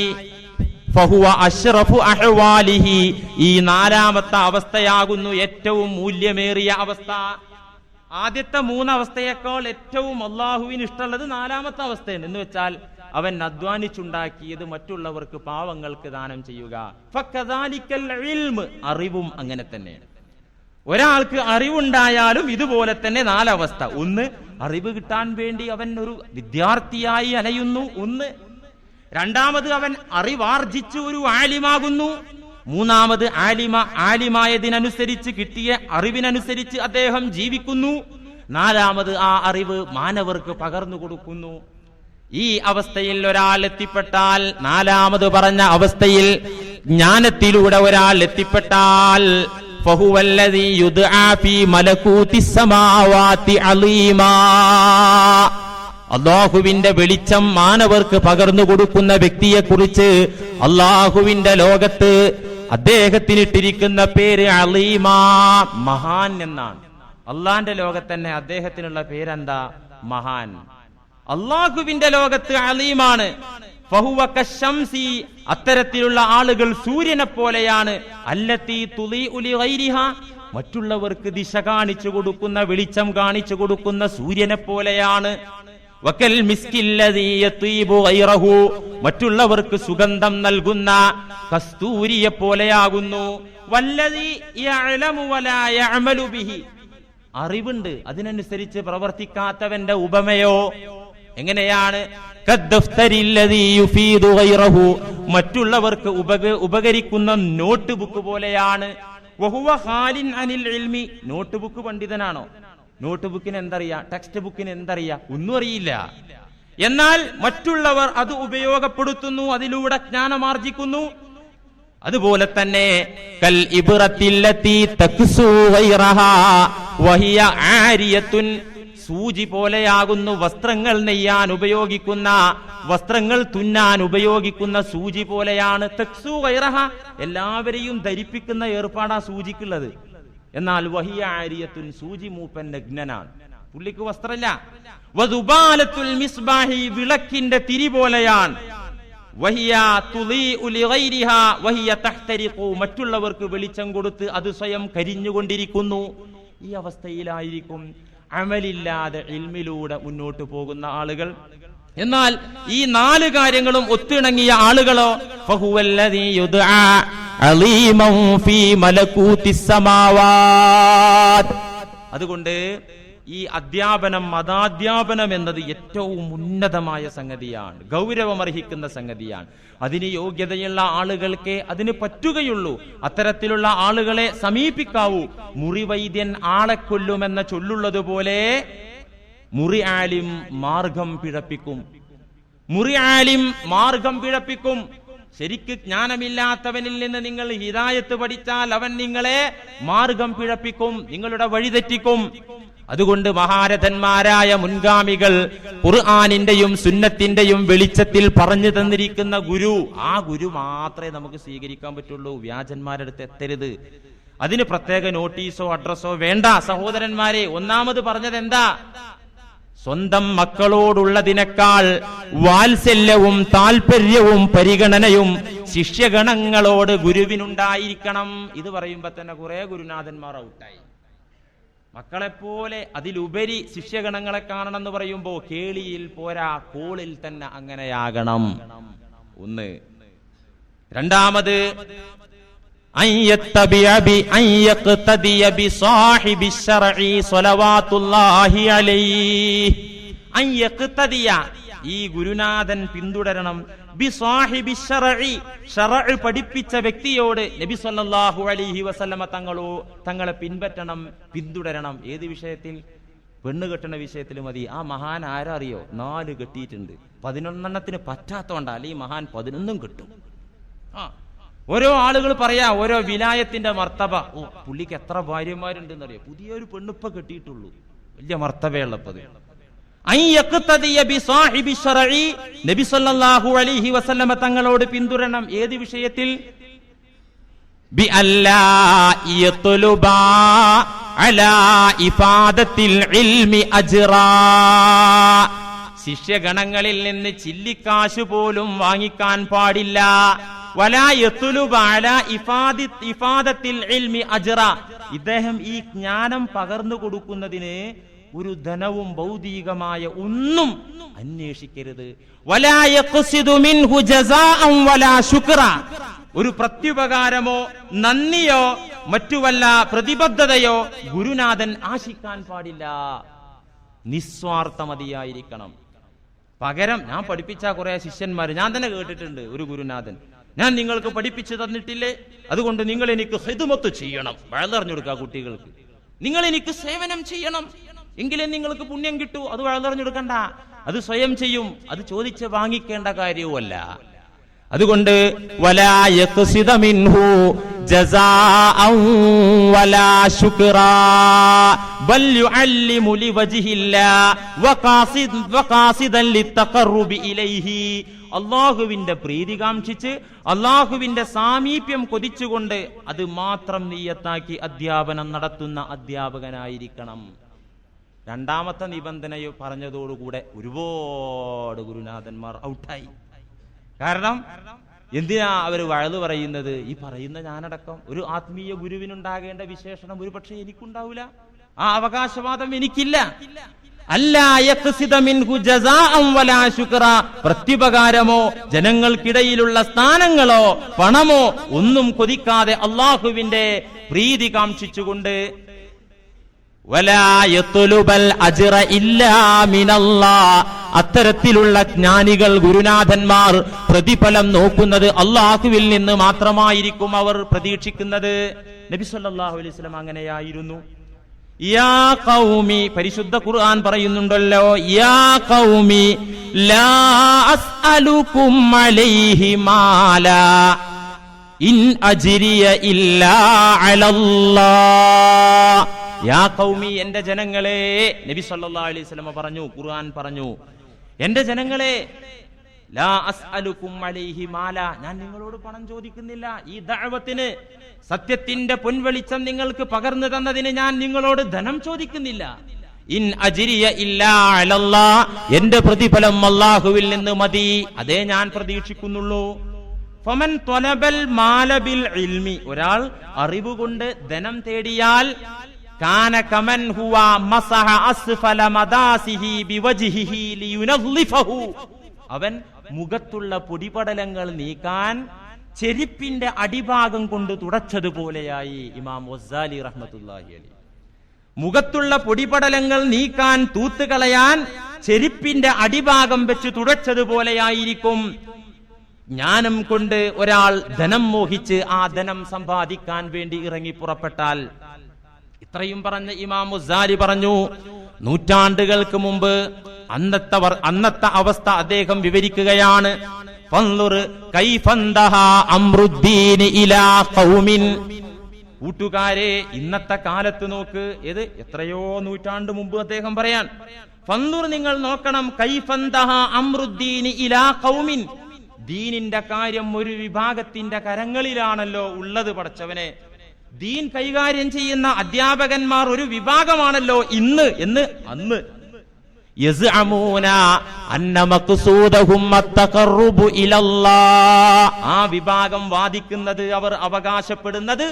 ഫഹുവ അശ്റഫു അഹ്വാലിഹി. ഈ നാലാമത്തെ അവസ്ഥയാകുന്നു ഏറ്റവും മൂല്യമേറിയ അവസ്ഥ. ആദ്യത്തെ മൂന്നവസ്ഥയേക്കാൾ ഏറ്റവും അള്ളാഹുവിന് ഇഷ്ടമുള്ളത് നാലാമത്തെ അവസ്ഥയാണ്. എന്ന് വെച്ചാൽ അവൻ അധ്വാനിച്ചുണ്ടാക്കിയത് മറ്റുള്ളവർക്ക്, പാവങ്ങൾക്ക് ദാനം ചെയ്യുക. ഫകദാലിക്കൽ ഇൽമ്. അറിവും അങ്ങനെ തന്നെയാണ്. ഒരാൾക്ക് അറിവുണ്ടായാലും ഇതുപോലെ തന്നെ നാലവസ്ഥ. ഒന്ന്, അറിവ് കിട്ടാൻ വേണ്ടി അവൻ ഒരു വിദ്യാർത്ഥിയായി അലയുന്നു. ഒന്ന്. രണ്ടാമത്, അവൻ അറിവാർജിച്ച് ഒരു ആലിമാകുന്നു. മൂന്നാമത്, ആലിമായതിനനുസരിച്ച് കിട്ടിയ അറിവിനനുസരിച്ച് അദ്ദേഹം ജീവിക്കുന്നു. നാലാമത്, ആ അറിവ് മാനവർക്ക് പകർന്നു കൊടുക്കുന്നു. ഈ അവസ്ഥയിൽ ഒരാൾ എത്തിപ്പെട്ടാൽ, നാലാമത് പറഞ്ഞ അവസ്ഥയിൽ ജ്ഞാനത്തിലൂടെ ഒരാൾ എത്തിപ്പെട്ടാൽ, ഫഹുവല്ലദീ യുദ്ആ ഫീ മലകൂതിസ് സമാവാതി അലീമാ. അല്ലാഹുവിന്റെ വെളിച്ചം മാനവർക്ക് പകർന്നു കൊടുക്കുന്ന വ്യക്തിയെക്കുറിച്ച് അല്ലാഹുവിന്റെ ലോകത്ത് അദ്ദേഹത്തിനിട്ടിരിക്കുന്ന പേര് അലീമാ, മഹാൻ എന്നാണ്. അള്ളാന്റെ ലോകത്ത് തന്നെ അദ്ദേഹത്തിനുള്ള പേരെന്താ? മഹാൻ. അള്ളാഹുവിന്റെ ലോകത്ത് അലീമാണ്. ഫഹുവ കശംസി. അത്തരത്തിലുള്ള ആളുകൾ സൂര്യനെ പോലെയാണ്. അല്ലത്തി തുളീഉ ലിഗൈരിഹാ. മറ്റുള്ളവർക്ക് ദിശ കാണിച്ചു കൊടുക്കുന്ന, വെളിച്ചം കാണിച്ചു കൊടുക്കുന്ന സൂര്യനെ പോലെയാണ്. വകൽ മിസ്കില്ലദീ യതീബു ഗൈറഹു. മറ്റുള്ളവർക്ക് സുഗന്ധം നൽകുന്ന കസ്തൂരിയെ പോലെയാകുന്നു. വല്ലദീ യഅലമു വലാ യഅമലു ബിഹി. അറിവുണ്ട്, അതിനനുസരിച്ച് പ്രവർത്തിക്കാത്തവന്റെ ഉപമയോ എങ്ങനെയാണ്? കദ്ദഫ്തരില്ലദീ യുഫീദു ഗൈറഹു. മറ്റുള്ളവർക്ക് ഉപകരിക്കുന്ന നോട്ട് ബുക്ക് പോലെയാണ്. വഹുവ ഖാലിൻ അനിൽ ഇൽമി. Note book പണ്ഡിതനാണോ? നോട്ട് ബുക്കിന് എന്തറിയാ? ടെക്സ്റ്റ് ബുക്കിന് എന്തറിയാ? ഒന്നും അറിയില്ല. എന്നാൽ മറ്റുള്ളവർ അത് ഉപയോഗപ്പെടുത്തുന്നു, അതിലൂടെ ജ്ഞാനമാർജിക്കുന്നു. അതുപോലെ തന്നെ കൽ ഇബ്റത്തില്ലത്തി തക്സു ഗൈറഹാ വഹിയ ആരിയത്തുൻ. സൂചി പോലെയാകുന്നു വസ്ത്രങ്ങൾ നെയ്യാൻ ഉപയോഗിക്കുന്ന, വസ്ത്രങ്ങൾ തുന്നാൻ ഉപയോഗിക്കുന്ന സൂചി പോലെയാണ്. തക്സു ഗൈറഹ. എല്ലാവരെയും ധരിപ്പിക്കുന്ന ഏർപ്പാടാ സൂചിക്കുള്ളത്. എന്നാൽ വഹിയ ആരിയത്തുൻ, സൂചി മൂപ്പൻ നഗ്നനാണ്, പുള്ളിക്ക് വസ്ത്രമില്ല. വദുബാലത്തുൽ മിസ്ബാഹി. വിളക്കിന്റെ തിരി പോലെയാണ്. വഹിയ തുളീഉ ലിഗൈരിഹാ വഹിയ തഹ്തരിഖു. മറ്റുള്ളവർക്ക് വെളിച്ചം കൊടുത്ത് അത് സ്വയം കരിഞ്ഞുകൊണ്ടിരിക്കുന്നു. ഈ അവസ്ഥയിലായിരിക്കും അമലില്ലാതെ ഇൽമിലൂടെ മുന്നോട്ട് പോകുന്ന ആളുകൾ. എന്നാൽ ഈ നാല് കാര്യങ്ങളും ഒത്തിണങ്ങിയ ആളുകളോ ഫഹുവല്ലദീ യുദ്ആ അലീമൻ ഫീ മലകൂതിസ് സമാവാത്. അതുകൊണ്ട് ഈ അധ്യാപനം, മതാധ്യാപനം എന്നത് ഏറ്റവും ഉന്നതമായ സംഗതിയാണ്, ഗൗരവമർഹിക്കുന്ന സംഗതിയാണ്. അതിന് യോഗ്യതയുള്ള ആളുകൾക്ക് അതിന് പറ്റുകയുള്ളൂ. അത്തരത്തിലുള്ള ആളുകളെ സമീപിക്കാവൂ. മുറിവൈദ്യൻ ആളെ കൊല്ലുമെന്ന ചൊല്ലുള്ളതുപോലെ മുറി ആലിം മാർഗം പിഴപ്പിക്കും. മുറി ആലിം മാർഗം പിഴപ്പിക്കും. ശരിക്ക് ജ്ഞാനമില്ലാത്തവനിൽ നിന്ന് നിങ്ങൾ ഹിദായത്ത് പഠിച്ചാൽ അവൻ നിങ്ങളെ മാർഗം പിഴപ്പിക്കും, നിങ്ങളുടെ വഴിതെറ്റിക്കും. അതുകൊണ്ട് മഹാരഥന്മാരായ മുൻഗാമികൾ ഖുർആനിന്റെയും സുന്നത്തിന്റെയും വെളിച്ചത്തിൽ പറഞ്ഞു തന്നിരിക്കുന്ന ഗുരു, ആ ഗുരു മാത്രമേ നമുക്ക് സ്വീകരിക്കാൻ പറ്റുള്ളൂ. വ്യാജന്മാരുടെ അടുത്ത് എത്തരുത്. അതിന് പ്രത്യേക നോട്ടീസോ അഡ്രസ്സോ വേണ്ട. സഹോദരന്മാരെ, ഒന്നാമത് പറഞ്ഞത് എന്താ? സ്വന്തം മക്കളോടുള്ളതിനേക്കാൾ വാത്സല്യവും താല്പര്യവും പരിഗണനയും ശിഷ്യഗണങ്ങളോട് ഗുരുവിനുണ്ടായിരിക്കണം. ഇത് പറയുമ്പോ തന്നെ കുറെ ഗുരുനാഥന്മാർ ഔട്ടായി. മക്കളെപ്പോലെ അതിലുപരി ശിഷ്യഗണങ്ങളെ കാണണം എന്ന് പറയുമ്പോ കേളിയിൽ പോരാ, കോളിൽ തന്നെ അങ്ങനെയാകണം. ഒന്ന്. രണ്ടാമത് ഈ ഗുരുനാഥൻ പിന്തുടരണം. ബി സാഹിബി ശർഇ, ശർഅ് പഠിപ്പിച്ച വ്യക്തിയോട് നബി സല്ലല്ലാഹു അലൈഹി വസല്ലമ തങ്ങളെ പിന്തുടരണം. ഏത് വിഷയത്തിൽ? പെണ്ണ് കെട്ടുന്ന വിഷയത്തിൽ മതി. ആ മഹാൻ ആരാ അറിയോ? 4 കെട്ടിയിട്ടുണ്ട്, 11 പറ്റാത്തോണ്ടാ, അല്ലെങ്കിൽ മഹാൻ 11 കിട്ടും. ഓരോ ആളുകൾ പറയാ ഓരോ വിലായത്തിന്റെ മർത്തബ. പുള്ളിക്ക് എത്ര ഭാര്യമാരുണ്ടെന്ന് അറിയോ? പുതിയൊരു പെണ്ണിപ്പ കെട്ടിയിട്ടുള്ളൂ, വലിയ മർത്തബയുള്ളപ്പത്. നബി സല്ലല്ലാഹു അലൈഹി വസല്ലമ തങ്ങളോട് പിന്തുടരണം. ഏത് വിഷയത്തിൽ? ബി അല്ലാ യത്ലുബാ അലാ ഇഫാദത്തിൽ ഇൽമി അജ്റാ, ശിഷ്യഗണങ്ങളിൽ നിന്ന് ചില്ലിക്കാശ് പോലും വാങ്ങിക്കാൻ പാടില്ല. വലാ യത്ലുബ അലാ ഇഫാദത്തിൽ ഇൽമി അജ്റാ, ഇദ്ദേഹം ഈ ജ്ഞാനം പകർന്നു കൊടുക്കുന്നതിന് ഒരു ധനവും ഭൗതികമായ ഒന്നും അന്വേഷിക്കരുത്. വലാ യഖ്സിദു മിൻഹു ജസാഅൻ വലാ ശുക്ര, ഒരു പ്രത്യുപകാരമോ നന്ദിയോ മറ്റു വല്ല പ്രതിബദ്ധതയോ ഗുരുനാഥൻ ആശിക്കാൻ പാടില്ല. നിസ്വാർത്ഥമതിയായിരിക്കണം. പകരം ഞാൻ പഠിപ്പിച്ച കുറെ ശിഷ്യന്മാര് ഞാൻ തന്നെ കേട്ടിട്ടുണ്ട്. ഒരു ഗുരുനാഥൻ, ഞാൻ നിങ്ങൾക്ക് പഠിപ്പിച്ചു തന്നിട്ടില്ലേ, അതുകൊണ്ട് നിങ്ങൾ എനിക്ക് ഖിദ്മത്ത് ചെയ്യണം. വഴലറിഞ്ഞു കൊടുക്കുക കുട്ടികൾക്ക്. നിങ്ങൾ എനിക്ക് സേവനം ചെയ്യണം, എങ്കിലേ നിങ്ങൾക്ക് പുണ്യം കിട്ടൂ. അത് വഴലറിഞ്ഞു കൊടുക്കണ്ട, അത് സ്വയം ചെയ്യും. അത് ചോദിച്ച് വാങ്ങിക്കേണ്ട കാര്യവുമല്ല. അതുകൊണ്ട് വലാ യഖ്സിദ മിൻഹു ജസാഅൻ വലാ ശുക്റാ ബൽ യുഅല്ലിമു ലിവജ്ഹില്ലാഹി വഖാസിദൻ ലിത്തഖർറുബി ഇലൈഹി, അല്ലാഹുവിന്റെ പ്രീതി കാംക്ഷിച്ച് അല്ലാഹുവിന്റെ സാമീപ്യം കൊതിച്ചുകൊണ്ട് അത് മാത്രം നിയ്യത്താക്കി അധ്യാപനം നടത്തുന്ന അധ്യാപകനായിരിക്കണം. രണ്ടാമത്തെ നിബന്ധന പറഞ്ഞതോടുകൂടെ ഒരുപാട് ഗുരുനാഥന്മാർ ഔട്ടായി. കാരണം എന്തിനാ അവർ വഴല് പറയുന്നത്? ഈ പറയുന്ന ഞാനടക്കം ഒരു ആത്മീയ ഗുരുവിനുണ്ടാകേണ്ട വിശേഷണം ഒരു പക്ഷേ എനിക്കുണ്ടാവില്ല. ആ അവകാശവാദം എനിക്കില്ല. അല്ലാ യഖ്സിദ മിൻഹു ജസാഅൻ വലാ ശുക്ര, പ്രത്യുപകാരമോ ജനങ്ങൾക്കിടയിലുള്ള സ്ഥാനങ്ങളോ പണമോ ഒന്നും കൊതിക്കാതെ അല്ലാഹുവിന്റെ പ്രീതി കാംക്ഷിച്ചുകൊണ്ട് വലാ യത്ലുബൽ അജ്റ ഇല്ലാ മിനല്ലാഹ്, അത്തരത്തിലുള്ള ജ്ഞാനികൾ ഗുരുനാഥന്മാർ പ്രതിഫലം നോക്കുന്നത് അല്ലാഹുവിൽ നിന്ന് മാത്രമായിരിക്കും അവർ പ്രതീക്ഷിക്കുന്നത്. നബി സല്ലല്ലാഹു അലൈഹി വസല്ലം അങ്ങനെയായിരുന്നു. യാ ഖൗമി, പരിശുദ്ധ ഖുർആൻ പറയുന്നുണ്ടല്ലോ, യാ ഖൗമി ലാ അസ്അലുകും അലൈഹി മാലാ ഇൻ അജ്രിയ ഇല്ലാ അലല്ലാഹ്. യാ ഖൗമി, എന്റെ ജനങ്ങളെ, നബി സല്ലല്ലാഹു അലൈഹി വസല്ലം പറഞ്ഞു, ഖുർആൻ പറഞ്ഞു, എന്റെ ജനങ്ങളെ, ലാ അസ്അലുകും അലൈഹി മാല, ഞാൻ നിങ്ങളോട് പണം ചോദിക്കുന്നില്ല. ഈ ദഅവത്തിന്, സത്യത്തിന്റെ പൊൻവെളിച്ചം നിങ്ങൾക്ക് പകർന്നു തന്നതിന് ഞാൻ നിങ്ങളോട് ധനം ചോദിക്കുന്നില്ല. ഇൻ അജ്രിയ ഇല്ലാ അലല്ലാഹ്, എന്റെ പ്രതിഫലം അല്ലാഹുവിൽ നിന്ന് മതി, അതേ ഞാൻ പ്രതീക്ഷിക്കുന്നുള്ളൂ. ഫമൻ ത്വലബൽ മാല ബിൽ ഇൽമി, ഒരാൾ അറിവ് കൊണ്ട് ധനം തേടിയാൽ കാന കമൻ ഹുവ മസഹ അസ്ഫല മദാസിഹി ബിവജ്ഹിഹി ലിയുനദ്ലിഫഹു, അവൻ മുഖത്തുള്ള പൊടിപടലങ്ങൾ നീക്കാൻ ചെരുപ്പിന്റെ അടിഭാഗം കൊണ്ട് തുടച്ചതുപോലെയായി. ഇമാം ഗസാലി റഹ്മത്തുള്ളാഹി അലൈഹി, മുഖത്തുള്ള പൊടിപടലങ്ങൾ നീക്കാൻ, തൂത്തുകളയാൻ ചെരുപ്പിന്റെ അടിഭാഗം വെച്ച് തുടച്ചതുപോലെയായിരിക്കും. ജ്ഞാനം കൊണ്ട് ഒരാൾ ധനം മോഹിച്ച് ആ ധനം സമ്പാദിക്കാൻ വേണ്ടി ഇറങ്ങി പുറപ്പെട്ടാൽ, ഇത്രയും പറഞ്ഞ ഇമാം ഗസാലി പറഞ്ഞു, നൂറ്റാണ്ടുകൾക്ക് മുമ്പ് അന്നത്തെ അവസ്ഥ അദ്ദേഹം വിവരിക്കുകയാണ്. കൂട്ടുകാരെ, ഇന്നത്തെ കാലത്ത് നോക്ക്. ഏത് എത്രയോ നൂറ്റാണ്ട് മുമ്പ് അദ്ദേഹം പറയാൻ, ഫൻദുർ, നിങ്ങൾ നോക്കണം, കൈഫന്തഹ അംറുദ്ദീനി ഇലാ ഖൗമിൻ, ദീനിന്റെ കാര്യം ഒരു വിഭാഗത്തിന്റെ കരങ്ങളിലാണല്ലോ ഉള്ളത്. പടച്ചവനെ, ദീൻ കൈകാര്യം ചെയ്യുന്ന അധ്യാപകന്മാർ ഒരു വിഭാഗമാണല്ലോ ഇന്ന് എന്ന് അന്ന്. യസ്അമൂന അന്ന മഖ്സൂദഹും അത്തഖർറുബു ഇലല്ലാഹ്, ആ വിഭാഗം വാദിക്കുന്നത്, അവർ അവകാശപ്പെടുന്നത്,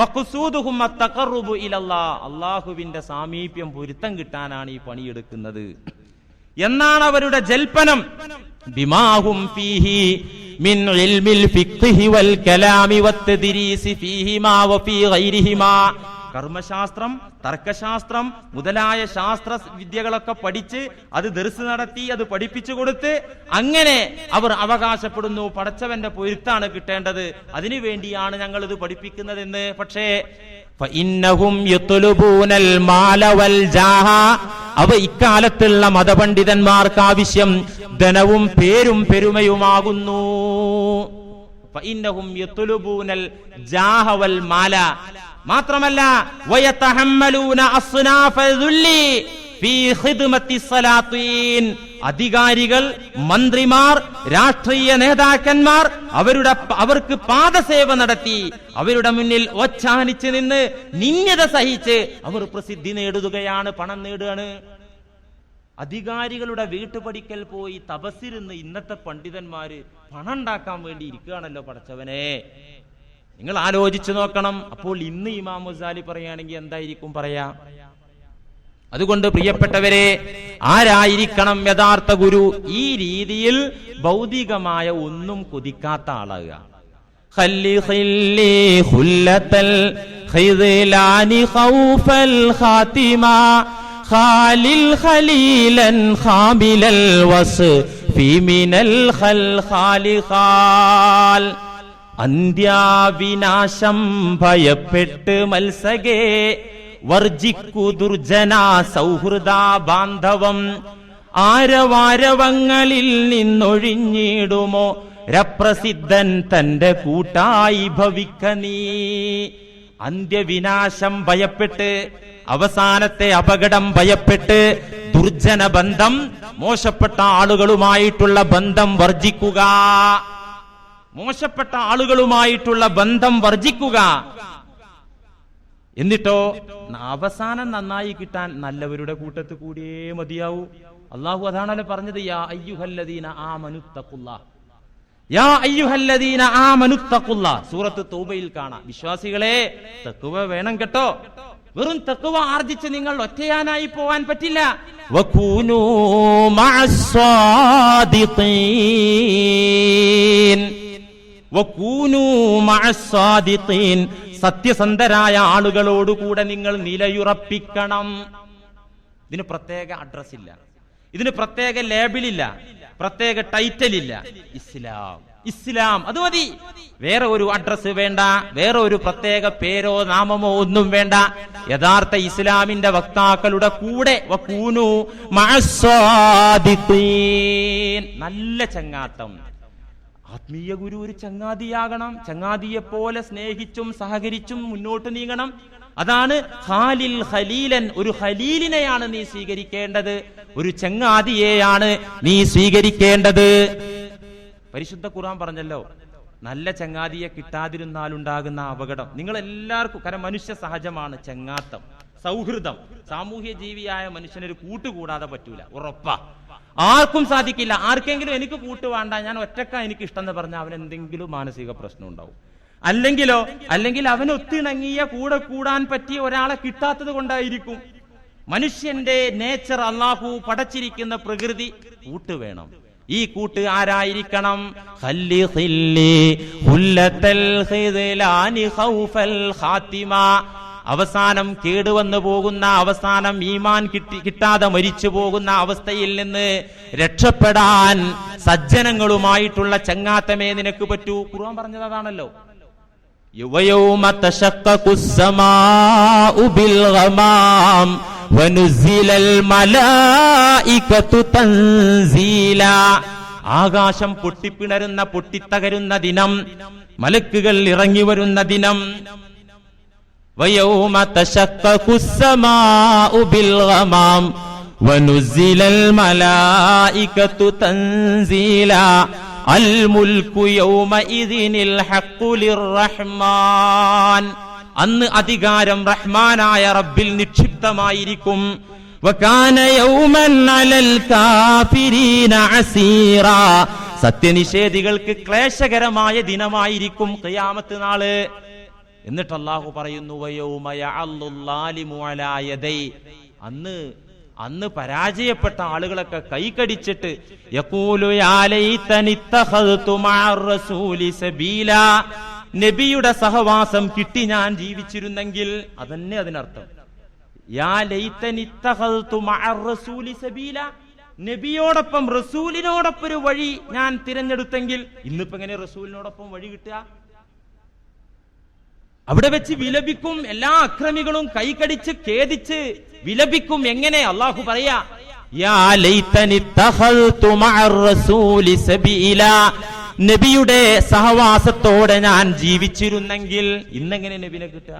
മഖ്സൂദുഹും അത്തഖർറുബു ഇലല്ലാഹ്, അല്ലാഹുവിന്റെ സാമീപ്യം, പൊരുത്തം കിട്ടാനാണ് ഈ പണിയെടുക്കുന്നത് എന്നാണ് അവരുടെ ജൽപ്പനം. ബിമാഹും ഫീഹി മിൻ ഇൽമിൽ ഫിഖ്ഹി വൽ കലാമി വത്തദ്രീസി ഫീഹിമാ വഫീ ഗൈരിഹിമാ, കർമ്മശാസ്ത്രം, തർക്കശാസ്ത്രം മുതലായ ശാസ്ത്ര വിദ്യകളൊക്കെ പഠിച്ച് അത് ദർസ് നടത്തി അത് പഠിപ്പിച്ചു കൊടുത്ത് അങ്ങനെ അവർ അവകാശപ്പെടുന്നു പടച്ചവന്റെ പൊരുത്താണ് കിട്ടേണ്ടത്, അതിനുവേണ്ടിയാണ് ഞങ്ങൾ ഇത് പഠിപ്പിക്കുന്നതെന്ന്. പക്ഷേ അവ ഇക്കാലത്തുള്ള മതപണ്ഡിതന്മാർക്ക് ആവശ്യം ധനവും പേരും പെരുമയുമാകുന്നു. മാത്രമല്ല അധികാരികൾ, മന്ത്രിമാർ, രാഷ്ട്രീയ നേതാക്കന്മാർ അവർക്ക് പാദസേവ നടത്തി അവരുടെ മുന്നിൽ ഒച്ചാനിച്ച് നിന്ന് നിന്ദത സഹിച്ച് അവർ പ്രസിദ്ധി നേടുകയാണ്, പണം നേടുകയാണ്. അധികാരികളുടെ വീട്ടുപടിക്കൽ പോയി തപസ്സിരുന്ന് ഇന്നത്തെ പണ്ഡിതന്മാര് പണം ഉണ്ടാക്കാൻ വേണ്ടി ഇരിക്കുകയാണല്ലോ പടച്ചവനെ. നിങ്ങൾ ആലോചിച്ചു നോക്കണം. അപ്പോൾ ഇന്ന് ഇമാം ഗസാലി പറയുകയാണെങ്കിൽ എന്തായിരിക്കും പറയാ? അതുകൊണ്ട് പ്രിയപ്പെട്ടവരെ, ആരായിരിക്കണം യഥാർത്ഥ ഗുരു? ഈ രീതിയിൽ ഭൗതികമായ ഒന്നും കൊതിക്കാത്ത ആളാകുക. അന്ത്യാവിനാശം ഭയപ്പെട്ട് മത്സകേ വർജിക്കു ദുർജന സൗഹൃദ ബാന്ധവം. ആരവാരവങ്ങളിൽ നിന്നൊഴിഞ്ഞിടുമോ രപ്രസിദ്ധൻ തന്റെ കൂട്ടായി ഭവിക്ക നീ. അന്ത്യവിനാശം ഭയപ്പെട്ട്, അവസാനത്തെ അപകടം ഭയപ്പെട്ട് ദുർജന ബന്ധം, മോശപ്പെട്ട ആളുകളുമായിട്ടുള്ള ബന്ധം വർജിക്കുക. മോശപ്പെട്ട ആളുകളുമായിട്ടുള്ള ബന്ധം വർജിക്കുക. എന്നിട്ടോ അവസാനം നന്നായി കിട്ടാൻ നല്ലവരുടെ കൂട്ടത്ത് കൂടിയേ മതിയാവൂ. അള്ളാഹു അതാണല്ലോ പറഞ്ഞത്, യാ അയ്യുഹല്ലദീന ആമനുത്തഖുല്ലാഹ്, യാ അയ്യുഹല്ലദീന ആമനുത്തഖുല്ലാഹ്. സൂറത്ത് തൗബയിൽ കാണാം. വിശ്വാസികളെ, തഖ്വ വേണം കേട്ടോ. വെറും തഖ്വ ആർജിച്ച് നിങ്ങൾ ഒറ്റയാനായി പോവാൻ പറ്റില്ല. വകൂനൂ മഅസ്സാദിഖീൻ, വകൂനൂ മഅസ്സാദിഖീൻ. സത്യസന്ധരായ ആളുകളോടുകൂടെ നിങ്ങൾ നിലയുറപ്പിക്കണം. ഇതിന് പ്രത്യേക അഡ്രസ് ഇല്ല, ഇതിന് പ്രത്യേക ലേബിളില്ല, പ്രത്യേക ടൈറ്റൽ ഇല്ല. ഇസ്ലാം, ഇസ്ലാം അത് മതി. വേറെ ഒരു അഡ്രസ് വേണ്ട, വേറെ ഒരു പ്രത്യേക പേരോ നാമമോ ഒന്നും വേണ്ട. യഥാർത്ഥ ഇസ്ലാമിന്റെ വക്താക്കളുടെ കൂടെ വകൂനൂ മഅസ്സാദിഖീൻ. നല്ല ചങ്ങാത്തം. ആത്മീയ ഗുരു ഒരു ചങ്ങാതിയാകണം. ചങ്ങാതിയെ പോലെ സ്നേഹിച്ചും സഹകരിച്ചും മുന്നോട്ട് നീങ്ങണം. അതാണ് ഖാലിൽ ഖലീലൻ. ഒരു ഖലീലിനെയാണ് നീ സ്വീകരിക്കേണ്ടത്, ഒരു ചങ്ങാതിയെയാണ് നീ സ്വീകരിക്കേണ്ടത്. പരിശുദ്ധ ഖുർആൻ പറഞ്ഞല്ലോ, നല്ല ചങ്ങാതിയെ കിട്ടാതിരുന്നാലുണ്ടാകുന്ന അപകടം. നിങ്ങൾ എല്ലാവർക്കും, കാരണം മനുഷ്യ സഹജമാണ് ചങ്ങാത്തം, സൗഹൃദം. സാമൂഹ്യ ജീവിയായ മനുഷ്യനൊരു കൂട്ടുകൂടാതെ പറ്റൂല, ഉറപ്പാ. ആർക്കും സാധിക്കില്ല. ആർക്കെങ്കിലും എനിക്ക് കൂട്ട് വേണ്ട, ഞാൻ ഒറ്റക്ക എനിക്ക് ഇഷ്ടം എന്ന് പറഞ്ഞാൽ അവൻ എന്തെങ്കിലും മാനസിക പ്രശ്നം ഉണ്ടാവും. അല്ലെങ്കിൽ അവൻ ഒത്തിണങ്ങിയ കൂടെ കൂടാൻ പറ്റിയ ഒരാളെ കിട്ടാത്തത് കൊണ്ടായിരിക്കും. മനുഷ്യന്റെ നേച്ചർ, അള്ളാഹു പടച്ചിരിക്കുന്ന പ്രകൃതി, കൂട്ട് വേണം. ഈ കൂട്ട് ആരായിരിക്കണം? അവസാനം കേടുവന്നു പോകുന്ന, അവസാനം ഈമാൻ കിട്ടാതെ മരിച്ചു പോകുന്ന അവസ്ഥയിൽ നിന്ന് രക്ഷപ്പെടാൻ സജ്ജനങ്ങളുമായിട്ടുള്ള ചങ്ങാത്തമേ നിനക്ക് പറ്റൂ. ഖുർആൻ പറഞ്ഞത് അതാണല്ലോ. യൗമ തശഖഖുസ്സമാഉ ബിൽ ഗമാം വനുസിലൽ മലായികതു തൻസീലാ. ആകാശം പൊട്ടിപ്പിണരുന്ന, പൊട്ടിത്തകരുന്ന ദിനം, മലക്കുകൾ ഇറങ്ങി വരുന്ന ദിനം. വയൗമ തശഖഖുസ്സമാഉ ബിൽ ഗമാം വനുസിലൽ മലായികതു തൻസീലാ. അൽ മുൽക്കു യൗമഇദിനിൽ ഹഖ്ഖു ലിർറഹ്മാൻ. അന്ന് അധികാരം റഹ്മാനായ റബ്ബിൽ നിക്ഷിപ്തമായിരിക്കും. വകാന യൗമൻ അലൽ കാഫിരീന അസീറാ. സത്യനിഷേധികൾക്ക് ക്ലേശകരമായ ദിനമായിരിക്കും ഖിയാമത്ത് നാള്. എന്നിട്ട് അല്ലാഹു പറയുന്നു, വയൗമ യഅല്ലുൽ ളാലിമു അലാ യദൈ. അന്ന് പരാജയപ്പെട്ട ആളുകളൊക്കെ കൈകടിച്ചിട്ട് യഖൂലു യാ ലൈതനി ഇത്തഖദ്തു മഅർ റസൂലി സബീല. നബിയുടെ സഹവാസം കിട്ടി ഞാൻ ജീവിച്ചിരുന്നെങ്കിൽ, അതന്നെ അതിനർത്ഥം. യാ ലൈതനി ഇത്തഖൽതു മഅർ റസൂലി സബീല, നബിയോടൊപ്പം റസൂലിനോടൊപ്പം ഒരു വഴി ഞാൻ തിരഞ്ഞെടുത്തെങ്കിൽ. ഇന്നിപ്പോ എങ്ങനെ റസൂലിനോടൊപ്പം വഴി കിട്ടുക? അവിടെ വെച്ച് വിലപിക്കും, എല്ലാ അക്രമികളും കൈകടിച്ച് ഖേദിച്ച് വിലപിക്കും. എങ്ങനെ? അള്ളാഹു പറയാ, യാ ലൈതനി ഇത്തഖൽതു മഅർ റസൂലി സബീല, നബിയുടെ സഹവാസത്തോടെ ഞാൻ ജീവിച്ചിരുന്നെങ്കിൽ. ഇന്നെങ്ങനെ നബിനെ കിട്ടുക?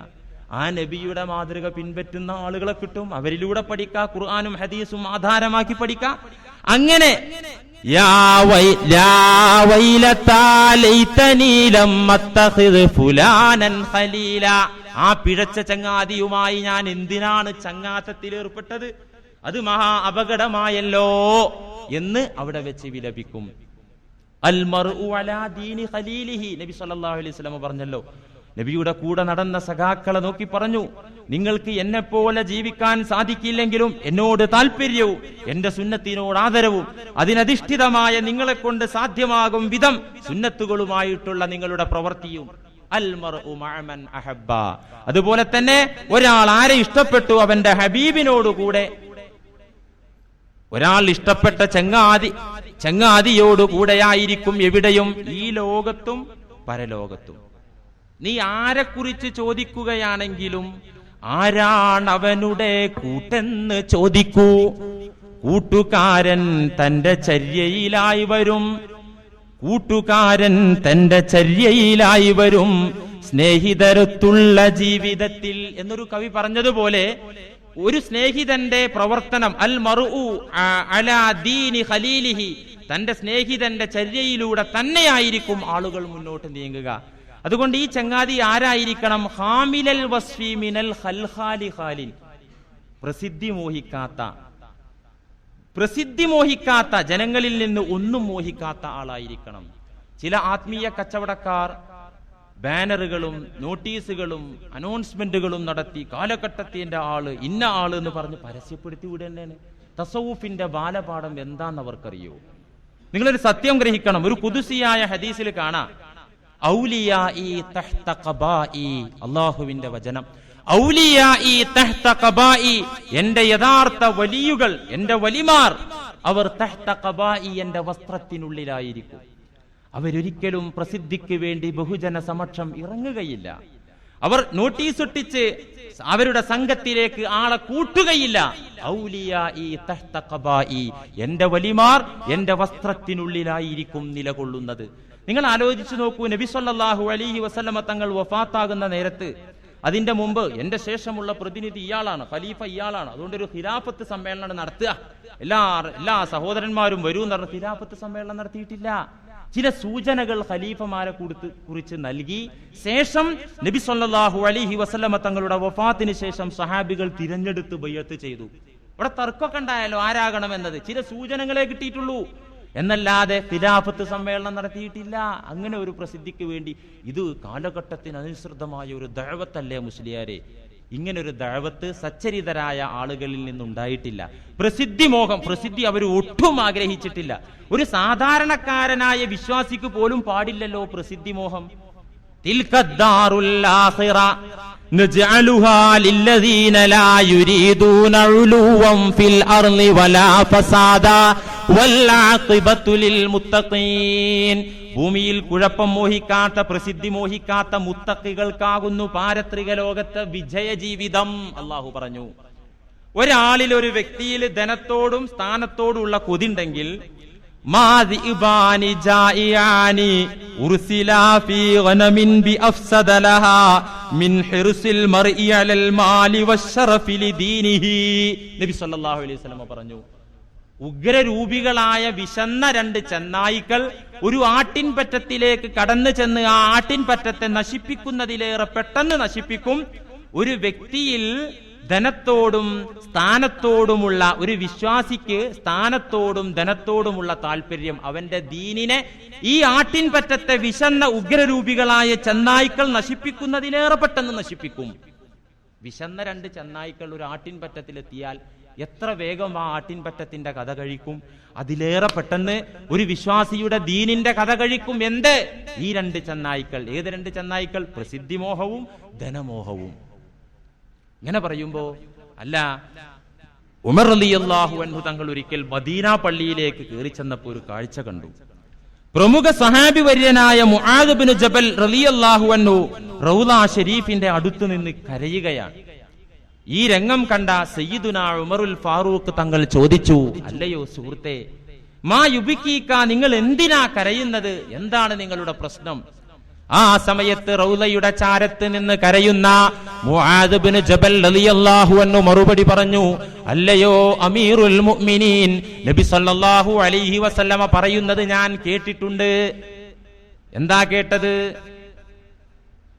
ആ നബിയുടെ മാതൃക പിൻപറ്റുന്ന ആളുകളെ കിട്ടും. അവരിലൂടെ പഠിക്കാം, ഖുർആനും ഹദീസും ആധാരമാക്കി പഠിക്കാം. അങ്ങനെ ആ പിഴച്ച ചങ്ങാതിയുമായി ഞാൻ എന്തിനാണ് ചങ്ങാത്തത്തിൽ ഏർപ്പെട്ടത്? അത് മഹാ അപകടമായല്ലോ എന്ന് അവിടെ വെച്ച് വിലപിക്കും. അൽ മർഉ അലാ ദീനി ഖലീലിഹി, നബി സല്ലല്ലാഹു അലൈഹി വസല്ലം പറഞ്ഞല്ലോ. നബിയുടെ കൂടെ നടന്ന സഖാക്കളെ നോക്കി പറഞ്ഞു, നിങ്ങൾക്ക് എന്നെ പോലെ ജീവിക്കാൻ സാധിക്കില്ലെങ്കിലും എന്നോട് താല്പര്യവും എന്റെ സുന്നത്തിനോട് ആദരവും അതിനധിഷ്ഠിതമായ നിങ്ങളെ കൊണ്ട് സാധ്യമാകും വിധം സുന്നത്തുകളുമായിട്ടുള്ള നിങ്ങളുടെ പ്രവൃത്തിയും. അൽ മർഉ മഅ മൻ അഹബ്ബ, അതുപോലെ തന്നെ ഒരാൾ ആരെ ഇഷ്ടപ്പെട്ടു അവന്റെ ഹബീബിനോടുകൂടെ, ഒരാൾ ഇഷ്ടപ്പെട്ട ചങ്ങാതിയോടുകൂടെയായിരിക്കും എവിടെയും, ഈ ലോകത്തും പരലോകത്തും. നീ ആരെക്കുറിച്ച് ചോദിക്കുകയാണെങ്കിലും ആരാണ് അവനുടെ കൂട്ടെന്ന് ചോദിക്കൂ. കൂട്ടുകാരൻ തന്റെ ചര്യയിലായി വരും, കൂട്ടുകാരൻ തന്റെ ചര്യയിലായി വരും സ്നേഹിതരത്തുള്ള ജീവിതത്തിൽ എന്നൊരു കവി പറഞ്ഞതുപോലെ, ഒരു സ്നേഹിതന്റെ പ്രവർത്തനം അൽ മർഉ അലാ ദീനി ഖലീലിഹി, തന്റെ സ്നേഹിതന്റെ ചര്യയിലൂടെ തന്നെയായിരിക്കും ആളുകൾ മുന്നോട്ട് നീങ്ങുക. അതുകൊണ്ട് ഈ ചങ്ങാതി ആരായിരിക്കണം? ഹാമിലൽ വസ്ഫി മിനൽ ഖൽഖാലി ഖാലിൻ, പ്രസിദ്ധി മോഹിക്കാത്ത ജനങ്ങളിൽ നിന്ന് ഒന്നും മോഹിക്കാത്ത ആളായിരിക്കണം. ചില ആത്മീയ കച്ചവടക്കാർ ബാനറുകളും നോട്ടീസുകളും അനൗൺസ്മെന്റുകളും നടത്തി കാലഘട്ടത്തിന്റെ ആള് ഇന്ന ആള് എന്ന് പറഞ്ഞ് പരസ്യപ്പെടുത്തി വിടുന്നതാണ്. തസവുഫിന്റെ ബാലപാഠം എന്താന്ന് അവർക്കറിയോ? നിങ്ങളൊരു സത്യം ഗ്രഹിക്കണം. ഒരു ഖുദ്സിയായ ഹദീസിൽ കാണാം, ഔലിയാഇ തഹ്ത ഖബാഇ, അല്ലാഹുവിന്റെ വചനം, ഔലിയാഇ തഹ്ത ഖബാഇ, എന്റെ യഥാർത്ഥ വലിയുകൾ, എന്റെ വലിമാർ, അവർ തഹ്ത ഖബാഇ, എന്റെ വസ്ത്രത്തിനുള്ളിലായിരിക്കും. അവരൊരിക്കലും പ്രസിദ്ധിക്ക് വേണ്ടി ബഹുജന സമക്ഷം ഇറങ്ങുകയില്ല. അവർ നോട്ടീസ് ഒട്ടിച്ച് അവരുടെ സംഘത്തിലേക്ക് ആളെ കൂട്ടുകയില്ല. ഔലിയാഇ തഹ്ത ഖബാഇ, എന്റെ വലിമാർ എന്റെ വസ്ത്രത്തിനുള്ളിലായിരിക്കും നിലകൊള്ളുന്നത്. നിങ്ങൾ ആലോചിച്ചു നോക്കൂ, നബി സല്ലല്ലാഹു അലൈഹി വസല്ലമ തങ്ങൾ വഫാത്താകുന്ന നേരത്ത്, അതിന്റെ മുമ്പ് എന്റെ ശേഷമുള്ള പ്രതിനിധി ഇയാളാണ്, ഖലീഫ ഇയാളാണ്, അതുകൊണ്ട് ഒരു ഖിലാഫത്ത് സമ്മേളനം നടത്തുക, എല്ലാ സഹോദരന്മാരും വരൂ എന്ന് പറഞ്ഞ ഖിലാഫത്ത് സമ്മേളനം നടത്തിയിട്ടില്ല. ചില സൂചനകൾ ഖലീഫമാരെ കുറിച്ച് നൽകി. ശേഷം നബി സല്ലല്ലാഹു അലൈഹി വസല്ലമ തങ്ങളുടെ വഫാത്തിന് ശേഷം സഹാബികൾ തിരഞ്ഞെടുത്ത് ബൈഅത്ത് ചെയ്തു. ഇവിടെ തർക്കമൊക്കെ ഉണ്ടായാലോ ആരാകണമെന്നത്, ചില സൂചനകളെ കിട്ടിയിട്ടുള്ളൂ എന്നല്ലാതെ ഖിലാഫത്ത് സമ്മേളനം നടത്തിയിട്ടില്ല. അങ്ങനെ ഒരു പ്രസിദ്ധിക്ക് വേണ്ടി, ഇത് കാലഘട്ടത്തിനനുസൃതമായ ഒരു ദഅവത്തല്ലേ മുസ്ലിയാരെ? ഇങ്ങനൊരു ദഅവത്ത് സച്ചരിതരായ ആളുകളിൽ നിന്നുണ്ടായിട്ടില്ല. പ്രസിദ്ധി മോഹം, പ്രസിദ്ധി അവർ ഒട്ടും ആഗ്രഹിച്ചിട്ടില്ല. ഒരു സാധാരണക്കാരനായ വിശ്വാസിക്ക് പോലും പാടില്ലല്ലോ പ്രസിദ്ധി മോഹം. തിൽക്കദ്ദാറുൽ ആഖിറ നജ്അലുഹാ ലില്ലദീന ലാ യുരീദൂന ഉലുവൻ ഫിൽ അർളി വലാ ഫസാദാ വൽ ആഖിബത്തു ലിൽ മുത്തഖീൻ. ഭൂമിയിൽ കുഴപ്പം മോഹിക്കാത്ത, പ്രസിദ്ധി മോഹിക്കാത്ത മുത്തഖികൾക്കാകുന്നു പാരത്രിക ലോകത്തെ വിജയ ജീവിതം. അള്ളാഹു പറഞ്ഞു, ഒരാളിൽ, ഒരു വ്യക്തിയിൽ ധനത്തോടും സ്ഥാനത്തോടുമുള്ള കൊതിണ്ടെങ്കിൽ, നബി സല്ലല്ലാഹു അലൈഹി വസല്ലം പറഞ്ഞു, ഉഗ്രരൂപികളായ വിശന്ന രണ്ട് ചെന്നായ്ക്കൾ ഒരു ആട്ടിൻപറ്റത്തിലേക്ക് കടന്നു ചെന്ന് ആ ആട്ടിൻപറ്റത്തെ നശിപ്പിക്കുന്നതിലേറെ പെട്ടെന്ന് നശിപ്പിക്കും. ഒരു വ്യക്തിയിൽ ധനത്തോടും സ്ഥാനത്തോടുമുള്ള, ഒരു വിശ്വാസിക്ക് സ്ഥാനത്തോടും ധനത്തോടുമുള്ള താല്പര്യം അവന്റെ ദീനിനെ ഈ ആട്ടിൻപറ്റത്തെ വിശന്ന ഉഗ്രരൂപികളായ ചെന്നായ്ക്കൾ നശിപ്പിക്കുന്നതിലേറെ പെട്ടെന്ന് നശിപ്പിക്കും. വിശന്ന രണ്ട് ചെന്നായ്ക്കൾ ഒരു ആട്ടിൻപറ്റത്തിലെത്തിയാൽ എത്ര വേഗം ആ ആട്ടിൻപറ്റത്തിന്റെ കഥ കഴിക്കും? അതിലേറെ പെട്ടെന്ന് ഒരു വിശ്വാസിയുടെ ദീനിന്റെ കഥ കഴിക്കും. എന്ത്? ഈ രണ്ട് ചെന്നായ്ക്കൾ. ഏത് രണ്ട് ചെന്നായ്ക്കൾ? പ്രസിദ്ധിമോഹവും ധനമോഹവും. ഇങ്ങനെ പറയുമ്പോ അല്ല, ഉമർ റളിയല്ലാഹു അൻഹു തങ്ങൾ ഒരിക്കൽ മദീന പള്ളിയിലേക്ക് കയറി ചെന്നപ്പോൾ ഒരു കാഴ്ച കണ്ടു. പ്രമുഖ സഹാബി വര്യനായ മുആദ് ഇബ്നു ജബൽ റളിയല്ലാഹു അൻഹു റൗള ഷരീഫിന്റെ അടുത്ത് നിന്ന് കരയുകയാണ്. ഈ രംഗം കണ്ട സയ്യിദുനാ ഉമറുൽ ഫാറൂഖ് തങ്ങൾ ചോദിച്ചു, അല്ലയോ സുഹൃത്തേ, മാ യുബിക്കീക, നിങ്ങൾ എന്തിനാ കരയുന്നത്? എന്താണ് നിങ്ങളുടെ പ്രശ്നം? ആ സമയത്ത് റൗളയുടെ ചാരത്ത് നിന്ന് കരയുന്ന മുആദ് ഇബ്നു ജബൽ റളിയല്ലാഹു അൻഹു മറുപടി പറഞ്ഞു, അല്ലയോ അമീറുൽ മുഅ്മിനീൻ, നബി സല്ലല്ലാഹു അലൈഹി വസല്ലമ പറയുന്നത് ഞാൻ കേട്ടിട്ടുണ്ട്. എന്താ കേട്ടത്?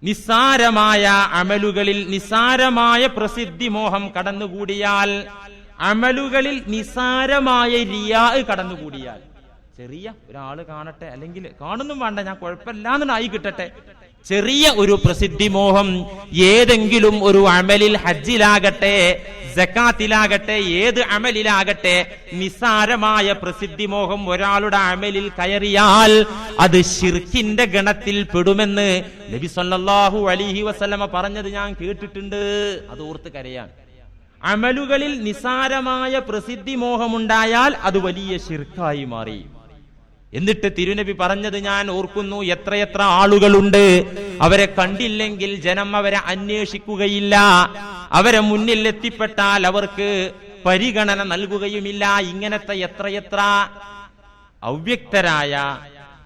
നിസ്സാരമായ അമലുകളിൽ നിസ്സാരമായ പ്രസിദ്ധി മോഹം കടന്നുകൂടിയാൽ, അമലുകളിൽ നിസ്സാരമായ റിയാ കടന്നുകൂടിയാൽ, ചെറിയ ഒരാള് കാണട്ടെ, അല്ലെങ്കിൽ കാണുന്നും വേണ്ട, ഞാൻ കുഴപ്പമില്ലാന്നായി കിട്ടട്ടെ, ചെറിയ ഒരു പ്രസിദ്ധി മോഹം ഏതെങ്കിലും ഒരു അമലിൽ, ഹജ്ജിലാകട്ടെ സക്കാത്തിലാകട്ടെ ഏത് അമലിലാകട്ടെ, നിസ്സാരമായ പ്രസിദ്ധി മോഹം ഒരാളുടെ അമലിൽ കയറിയാൽ അത് ശിർക്കിന്റെ ഗണത്തിൽ പെടുമെന്ന് നബി സല്ലല്ലാഹു അലൈഹി വസല്ലമ പറഞ്ഞത് ഞാൻ കേട്ടിട്ടുണ്ട്. അത് ഓർത്ത് കരയാൻ. അമലുകളിൽ നിസ്സാരമായ പ്രസിദ്ധി മോഹമുണ്ടായാൽ അത് വലിയ ശിർക്കായി മാറി. എന്നിട്ട് തിരുനബി പറഞ്ഞത് ഞാൻ ഓർക്കുന്നു, എത്രയെത്ര ആളുകളുണ്ട്, അവരെ കണ്ടില്ലെങ്കിൽ ജനം അവരെ അന്വേഷിക്കുകയില്ല, അവരെ മുന്നിൽ എത്തിപ്പെട്ടാൽ അവർക്ക് പരിഗണന നൽകുകയുമില്ല. ഇങ്ങനത്തെ എത്രയെത്ര അവ്യക്തരായ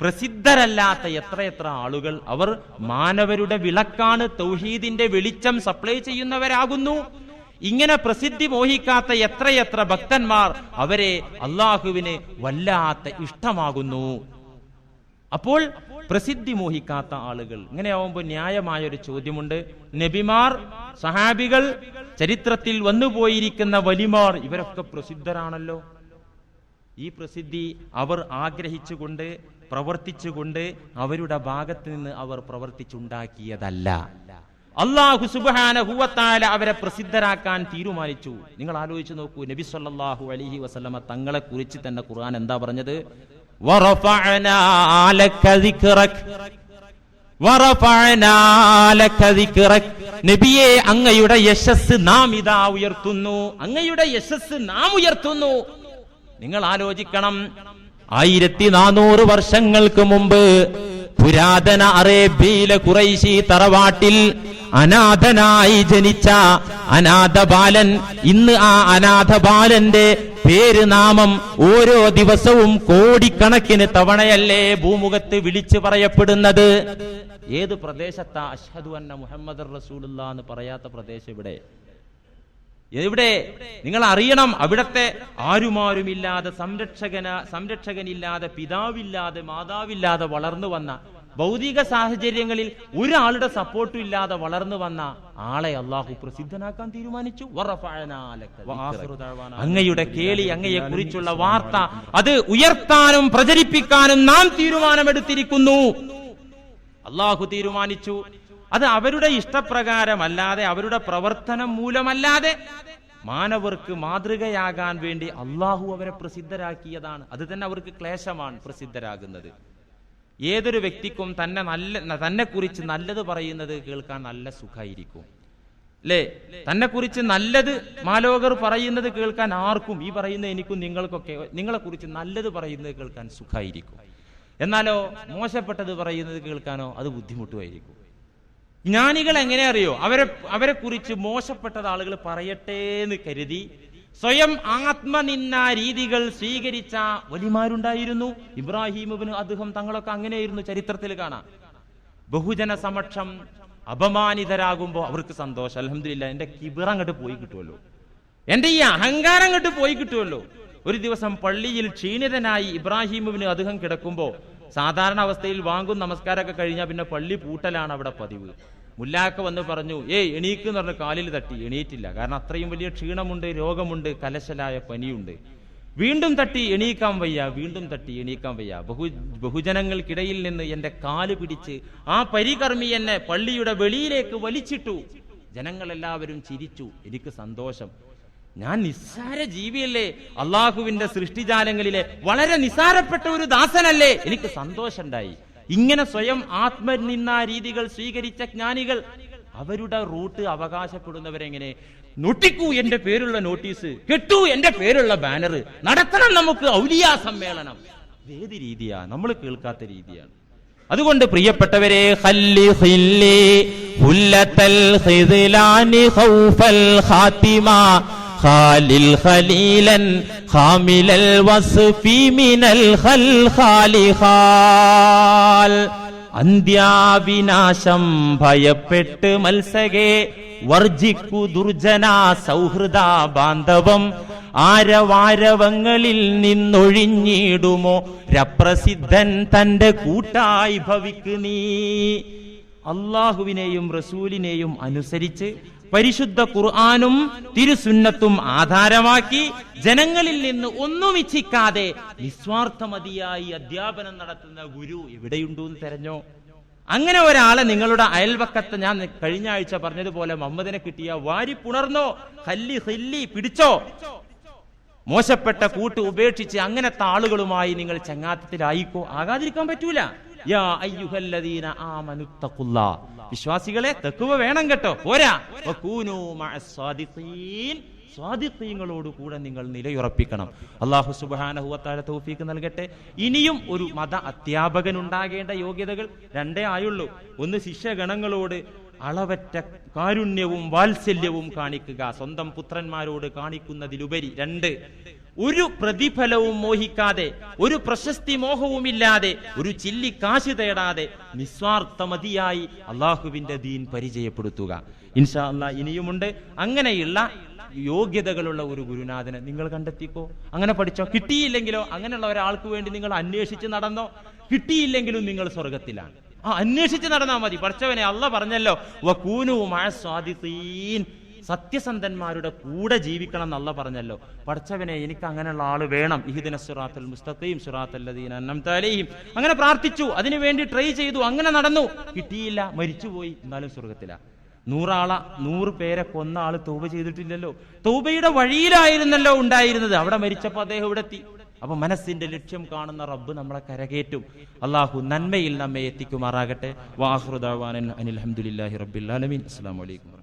പ്രസിദ്ധരല്ലാത്ത എത്രയെത്ര ആളുകൾ, അവർ മാനവരുടെ വിളക്കാണ്, തൗഹീദിന്റെ വെളിച്ചം സപ്ലൈ ചെയ്യുന്നവരാകുന്നു. ഇങ്ങനെ പ്രസിദ്ധി മോഹിക്കാത്ത എത്രയെത്ര ഭക്തന്മാർ, അവരെ അള്ളാഹുവിന് വല്ലാത്ത ഇഷ്ടമാകുന്നു. അപ്പോൾ പ്രസിദ്ധി മോഹിക്കാത്ത ആളുകൾ, ഇങ്ങനെയാവുമ്പോൾ ന്യായമായൊരു ചോദ്യമുണ്ട്. നബിമാർ, സഹാബികൾ, ചരിത്രത്തിൽ വന്നുപോയിരിക്കുന്ന വലിമാർ, ഇവരൊക്കെ പ്രസിദ്ധരാണല്ലോ. ഈ പ്രസിദ്ധി അവർ ആഗ്രഹിച്ചുകൊണ്ട് പ്രവർത്തിച്ചുകൊണ്ട് അവരുടെ ഭാഗത്ത് നിന്ന് അവർ പ്രവർത്തിച്ചുണ്ടാക്കിയതല്ല. അല്ലാഹു സുബ്ഹാനഹു വ തആല അവരെ പ്രസിദ്ധരാക്കാൻ തീരുമാനിച്ചു. നിങ്ങൾ ആലോചിച്ച് നോക്കൂ, നബി സല്ലല്ലാഹു അലൈഹി വസല്ലമ തങ്ങളെ കുറിച്ച് തന്നെ ഖുർആൻ എന്താ പറഞ്ഞത്? വറഫഅനാ ലക ദിക്റക്, വറഫഅനാ ലക ദിക്റക്, നബിയെ അങ്ങയുടെ യശസ് നാം ഇതാ ഉയർത്തുന്നു, അങ്ങയുടെ യശസ് നാം ഉയർത്തുന്നു. നിങ്ങൾ ആലോചിക്കണം, 1400 വർഷങ്ങൾക്ക് മുമ്പ് പുരാതന അറേബ്യയിലെ ഖുറൈശി തറവാട്ടിൽ അനാഥനായി ജനിച്ച അനാഥ ബാലൻ, ഇന്ന് ആ അനാഥ ബാലന്റെ പേര് നാമം ഓരോ ദിവസവും കോടിക്കണക്കിന് തവണയല്ലേ ഭൂമുഖത്ത് വിളിച്ചു പറയപ്പെടുന്നത്? ഏത് പ്രദേശത്താ അഷ്ഹദു അന്ന മുഹമ്മദ് റസൂലുള്ളാഹി എന്ന് പറയാത്ത പ്രദേശം എവിടെ? നിങ്ങൾ അറിയണം, അവിടത്തെ ആരുമാരുമില്ലാതെ, സംരക്ഷകനില്ലാതെ, പിതാവില്ലാതെ, മാതാവില്ലാതെ വളർന്നു വന്ന, ഭൗതിക സാഹചര്യങ്ങളിൽ ഒരാളുടെ സപ്പോർട്ടും ഇല്ലാതെ വളർന്നു വന്ന ആളെ അള്ളാഹു പ്രസിദ്ധനാക്കാൻ തീരുമാനിച്ചു. അങ്ങയുടെ കേളി, അങ്ങയെ കുറിച്ചുള്ള വാർത്ത, അത് ഉയർത്താനും പ്രചരിപ്പിക്കാനും നാം തീരുമാനമെടുത്തിരിക്കുന്നു. അള്ളാഹു തീരുമാനിച്ചു. അത് അവരുടെ ഇഷ്ടപ്രകാരമല്ലാതെ, അവരുടെ പ്രവർത്തനം മൂലമല്ലാതെ, മാനവർക്ക് മാതൃകയാകാൻ വേണ്ടി അള്ളാഹു അവരെ പ്രസിദ്ധരാക്കിയതാണ്. അത് തന്നെ അവർക്ക് ക്ലേശമാണ് പ്രസിദ്ധരാകുന്നത്. ഏതൊരു വ്യക്തിക്കും തന്നെ കുറിച്ച് നല്ലത് പറയുന്നത് കേൾക്കാൻ നല്ല സുഖമായിരിക്കും, അല്ലേ? തന്നെ കുറിച്ച് നല്ലത് മാലോകർ പറയുന്നത് കേൾക്കാൻ ആർക്കും, ഈ പറയുന്ന എനിക്കും നിങ്ങൾക്കൊക്കെ, നിങ്ങളെ കുറിച്ച് നല്ലത് പറയുന്നത് കേൾക്കാൻ സുഖമായിരിക്കും. എന്നാലോ മോശപ്പെട്ടത് പറയുന്നത് കേൾക്കാനോ അത് ബുദ്ധിമുട്ടുമായിരിക്കും. ജ്ഞാനികൾ എങ്ങനെ അറിയോ? അവരെ കുറിച്ച് മോശപ്പെട്ടത് ആളുകൾ പറയട്ടെ എന്ന് കരുതി സ്വയം ആത്മനിന്ന രീതികൾ സ്വീകരിച്ച വലിമാരുണ്ടായിരുന്നു. ഇബ്രാഹിം ഇബ്നു അദ്ഹം തങ്ങളൊക്കെ അങ്ങനെയായിരുന്നു, ചരിത്രത്തിൽ കാണാം. ബഹുജന സമക്ഷം അപമാനിതരാകുമ്പോ അവർക്ക് സന്തോഷം, അൽഹംദുലില്ലാഹ് എന്റെ കിബിർ അങ്ങോട്ട് പോയി കിട്ടുമല്ലോ, എന്റെ ഈ അഹങ്കാരം അങ്ങോട്ട് പോയി കിട്ടുമല്ലോ. ഒരു ദിവസം പള്ളിയിൽ ക്ഷീണിതനായി ഇബ്രാഹിം ഇബ്നു അദ്ഹം കിടക്കുമ്പോ, സാധാരണ അവസ്ഥയിൽ വാങ്ങും നമസ്കാരമൊക്കെ കഴിഞ്ഞാൽ പിന്നെ പള്ളി പൂട്ടലാണ് അവിടെ പതിവ്. മുല്ലാക്ക വന്ന് പറഞ്ഞു, എണീക്ക് എന്ന് പറഞ്ഞ് കാലിൽ തട്ടി. എണീറ്റില്ല, കാരണം അത്രയും വലിയ ക്ഷീണമുണ്ട്, രോഗമുണ്ട്, കലശലായ പനിയുണ്ട്. വീണ്ടും തട്ടി, എണീക്കാൻ വയ്യ, വീണ്ടും തട്ടി, എണീക്കാൻ വയ്യ. ബഹുജനങ്ങൾക്കിടയിൽ നിന്ന് എന്റെ കാല് പിടിച്ച് ആ പരികർമ്മി എന്നെ പള്ളിയുടെ വെളിയിലേക്ക് വലിച്ചിട്ടു. ജനങ്ങളെല്ലാവരും ചിരിച്ചു, എനിക്ക് സന്തോഷം. ഞാൻ നിസ്സാര ജീവിയല്ലേ, അള്ളാഹുവിന്റെ സൃഷ്ടിജാലങ്ങളിലെ വളരെ നിസ്സാരപ്പെട്ട ഒരു ദാസനല്ലേ, എനിക്ക് സന്തോഷമുണ്ടായി. ഇങ്ങനെ സ്വയം ആത്മനിന്ദാ രീതികൾ സ്വീകരിച്ച ജ്ഞാനികൾ അവരുടെ റൂട്ട് അവകാശപ്പെടുന്നവരെങ്ങനെ? നൊട്ടിക്കൂ എന്റെ പേരുള്ള നോട്ടീസ്, കെട്ടൂ എന്റെ പേരുള്ള ബാനർ, നടത്തണം നമുക്ക് ഔലിയാ സമ്മേളനം. ഏത് രീതിയാ? നമ്മൾ കേൾക്കാത്ത രീതിയാണ്. അതുകൊണ്ട് പ്രിയപ്പെട്ടവരെ, ഖല്ലി ഖില്ലി ഹുല്ലത്തൽ ഖിദ്ലാനി ഖൗഫൽ ഖാതിമ ഖാലിൽ ഖലീലൻ ഖാമിലൽ വസ്ഫി മിനൽ ഖൽഖാലി ഖാൽ. അന്ത്യാവിനാശം ഭയപ്പെട്ട് മത്സകേ വർജിക്കു ദുർജന സൗഹൃദ ബാന്ധവം. ആരവാരവങ്ങളിൽ നിന്നൊഴിഞ്ഞിടുമോ രപ്രസിദ്ധൻ തന്റെ കൂട്ടായി ഭവിക്ക് നീ. അള്ളാഹുവിനെയും റസൂലിനെയും അനുസരിച്ച് പരിശുദ്ധ ഖുർആനും തിരുസുന്നത്തും ആധാരമാക്കി ജനങ്ങളിൽ നിന്ന് ഒന്നും ഇച്ഛിക്കാതെ നിസ്വാർത്ഥമതിയായി അധ്യാപനം നടത്തുന്ന ഗുരു എവിടെയുണ്ടെന്ന് തെരഞ്ഞോ? അങ്ങനെ ഒരാളെ നിങ്ങളുടെ അയൽവക്കത്ത്, ഞാൻ കഴിഞ്ഞ ആഴ്ച പറഞ്ഞതുപോലെ മുഹമ്മദിനെ കിട്ടിയ വാരി പുണർന്നോ, ഖല്ലി ഖില്ലി പിടിച്ചോ. മോശപ്പെട്ട കൂട്ട് ഉപേക്ഷിച്ച് അങ്ങനത്തെ ആളുകളുമായി നിങ്ങൾ ചങ്ങാത്തത്തിലായിക്കോ. ആകാതിരിക്കാൻ പറ്റൂല. യാ അയ്യുഹല്ലദീന ആമനുത്തഖുല്ലാ, വിശ്വാസികളെ തഖ്വ വേണം കേട്ടോ, പോരാ. വകൂനൂ മഅസ്സാദിഖീൻ, സ്വാദിഖീങ്ങളോട് കൂടെ നിങ്ങൾ നിലയുറപ്പിക്കണം. അല്ലാഹു സുബ്ഹാനഹു വ തആല തൗഫീഖ് നൽകട്ടെ. ഇനിയും ഒരു മത അധ്യാപകൻ ഉണ്ടാകേണ്ട യോഗ്യതകൾ രണ്ടേ ആയുള്ളൂ. ഒന്ന്, ശിഷ്യഗണങ്ങളോട് അളവറ്റ കാരുണ്യവും വാത്സല്യവും കാണിക്കുക, സ്വന്തം പുത്രന്മാരോട് കാണിക്കുന്നതിലുപരി. രണ്ട്, ഒരു പ്രതിഫലവും മോഹിക്കാതെ, ഒരു പ്രശസ്തി മോഹവുമില്ലാതെ, ഒരു ചില്ലി കാശ് തേടാതെ നിസ്വാർത്ഥമതിയായി അള്ളാഹുവിന്റെ ദീൻ പരിചയപ്പെടുത്തുക. ഇൻഷാ അല്ലാഹ് ഇനിയുമുണ്ട്. അങ്ങനെയുള്ള യോഗ്യതകളുള്ള ഒരു ഗുരുനാഥനെ നിങ്ങൾ കണ്ടെത്തിക്കോ. അങ്ങനെ പഠിച്ചോ. കിട്ടിയില്ലെങ്കിലോ അങ്ങനെയുള്ള ഒരാൾക്ക് വേണ്ടി നിങ്ങൾ അന്വേഷിച്ച് നടന്നോ. കിട്ടിയില്ലെങ്കിലും നിങ്ങൾ സ്വർഗത്തിലാണ്. അന്വേഷിച്ച് നടന്നാൽ മതി. പഠിച്ചവനെ അള്ള പറഞ്ഞല്ലോ, വകൂനൂ മഅസ്സാദിഖീൻ, സത്യസന്ധന്മാരുടെ കൂടെ ജീവിക്കണം എന്നല്ല പറഞ്ഞല്ലോ. പഠിച്ചവനെ എനിക്ക് അങ്ങനെയുള്ള ആള് വേണം. ഇഹ്ദിനസ് സിറാത്തൽ മുസ്തഖീം സിറാത്തൽ ലദീന അൻഅംത അലൈഹിം. അങ്ങനെ പ്രാർത്ഥിച്ചു, അതിനു വേണ്ടി ട്രൈ ചെയ്തു, അങ്ങനെ നടന്നു, കിട്ടിയില്ല, മരിച്ചുപോയി, എന്നാലും സ്വർഗത്തിലാ. 100 പേരെ കൊന്ന ആള് തൗബ ചെയ്തിട്ടില്ലല്ലോ. തൗബയുടെ വഴിയിലായിരുന്നല്ലോ ഉണ്ടായിരുന്നത്. അവിടെ മരിച്ചപ്പോൾ അദ്ദേഹം ഇവിടെ എത്തി. അപ്പൊ മനസ്സിന്റെ ലക്ഷ്യം കാണുന്ന റബ്ബ് നമ്മളെ കരകയറ്റും. അള്ളാഹു നന്മയിൽ നമ്മെ എത്തിക്കുമാറാകട്ടെ. വാഖിറു ദഅവാന അനിൽ ഹംദുലില്ലാഹി റബ്ബിൽ ആലമീൻ. അസ്സലാമു അലൈക്കും.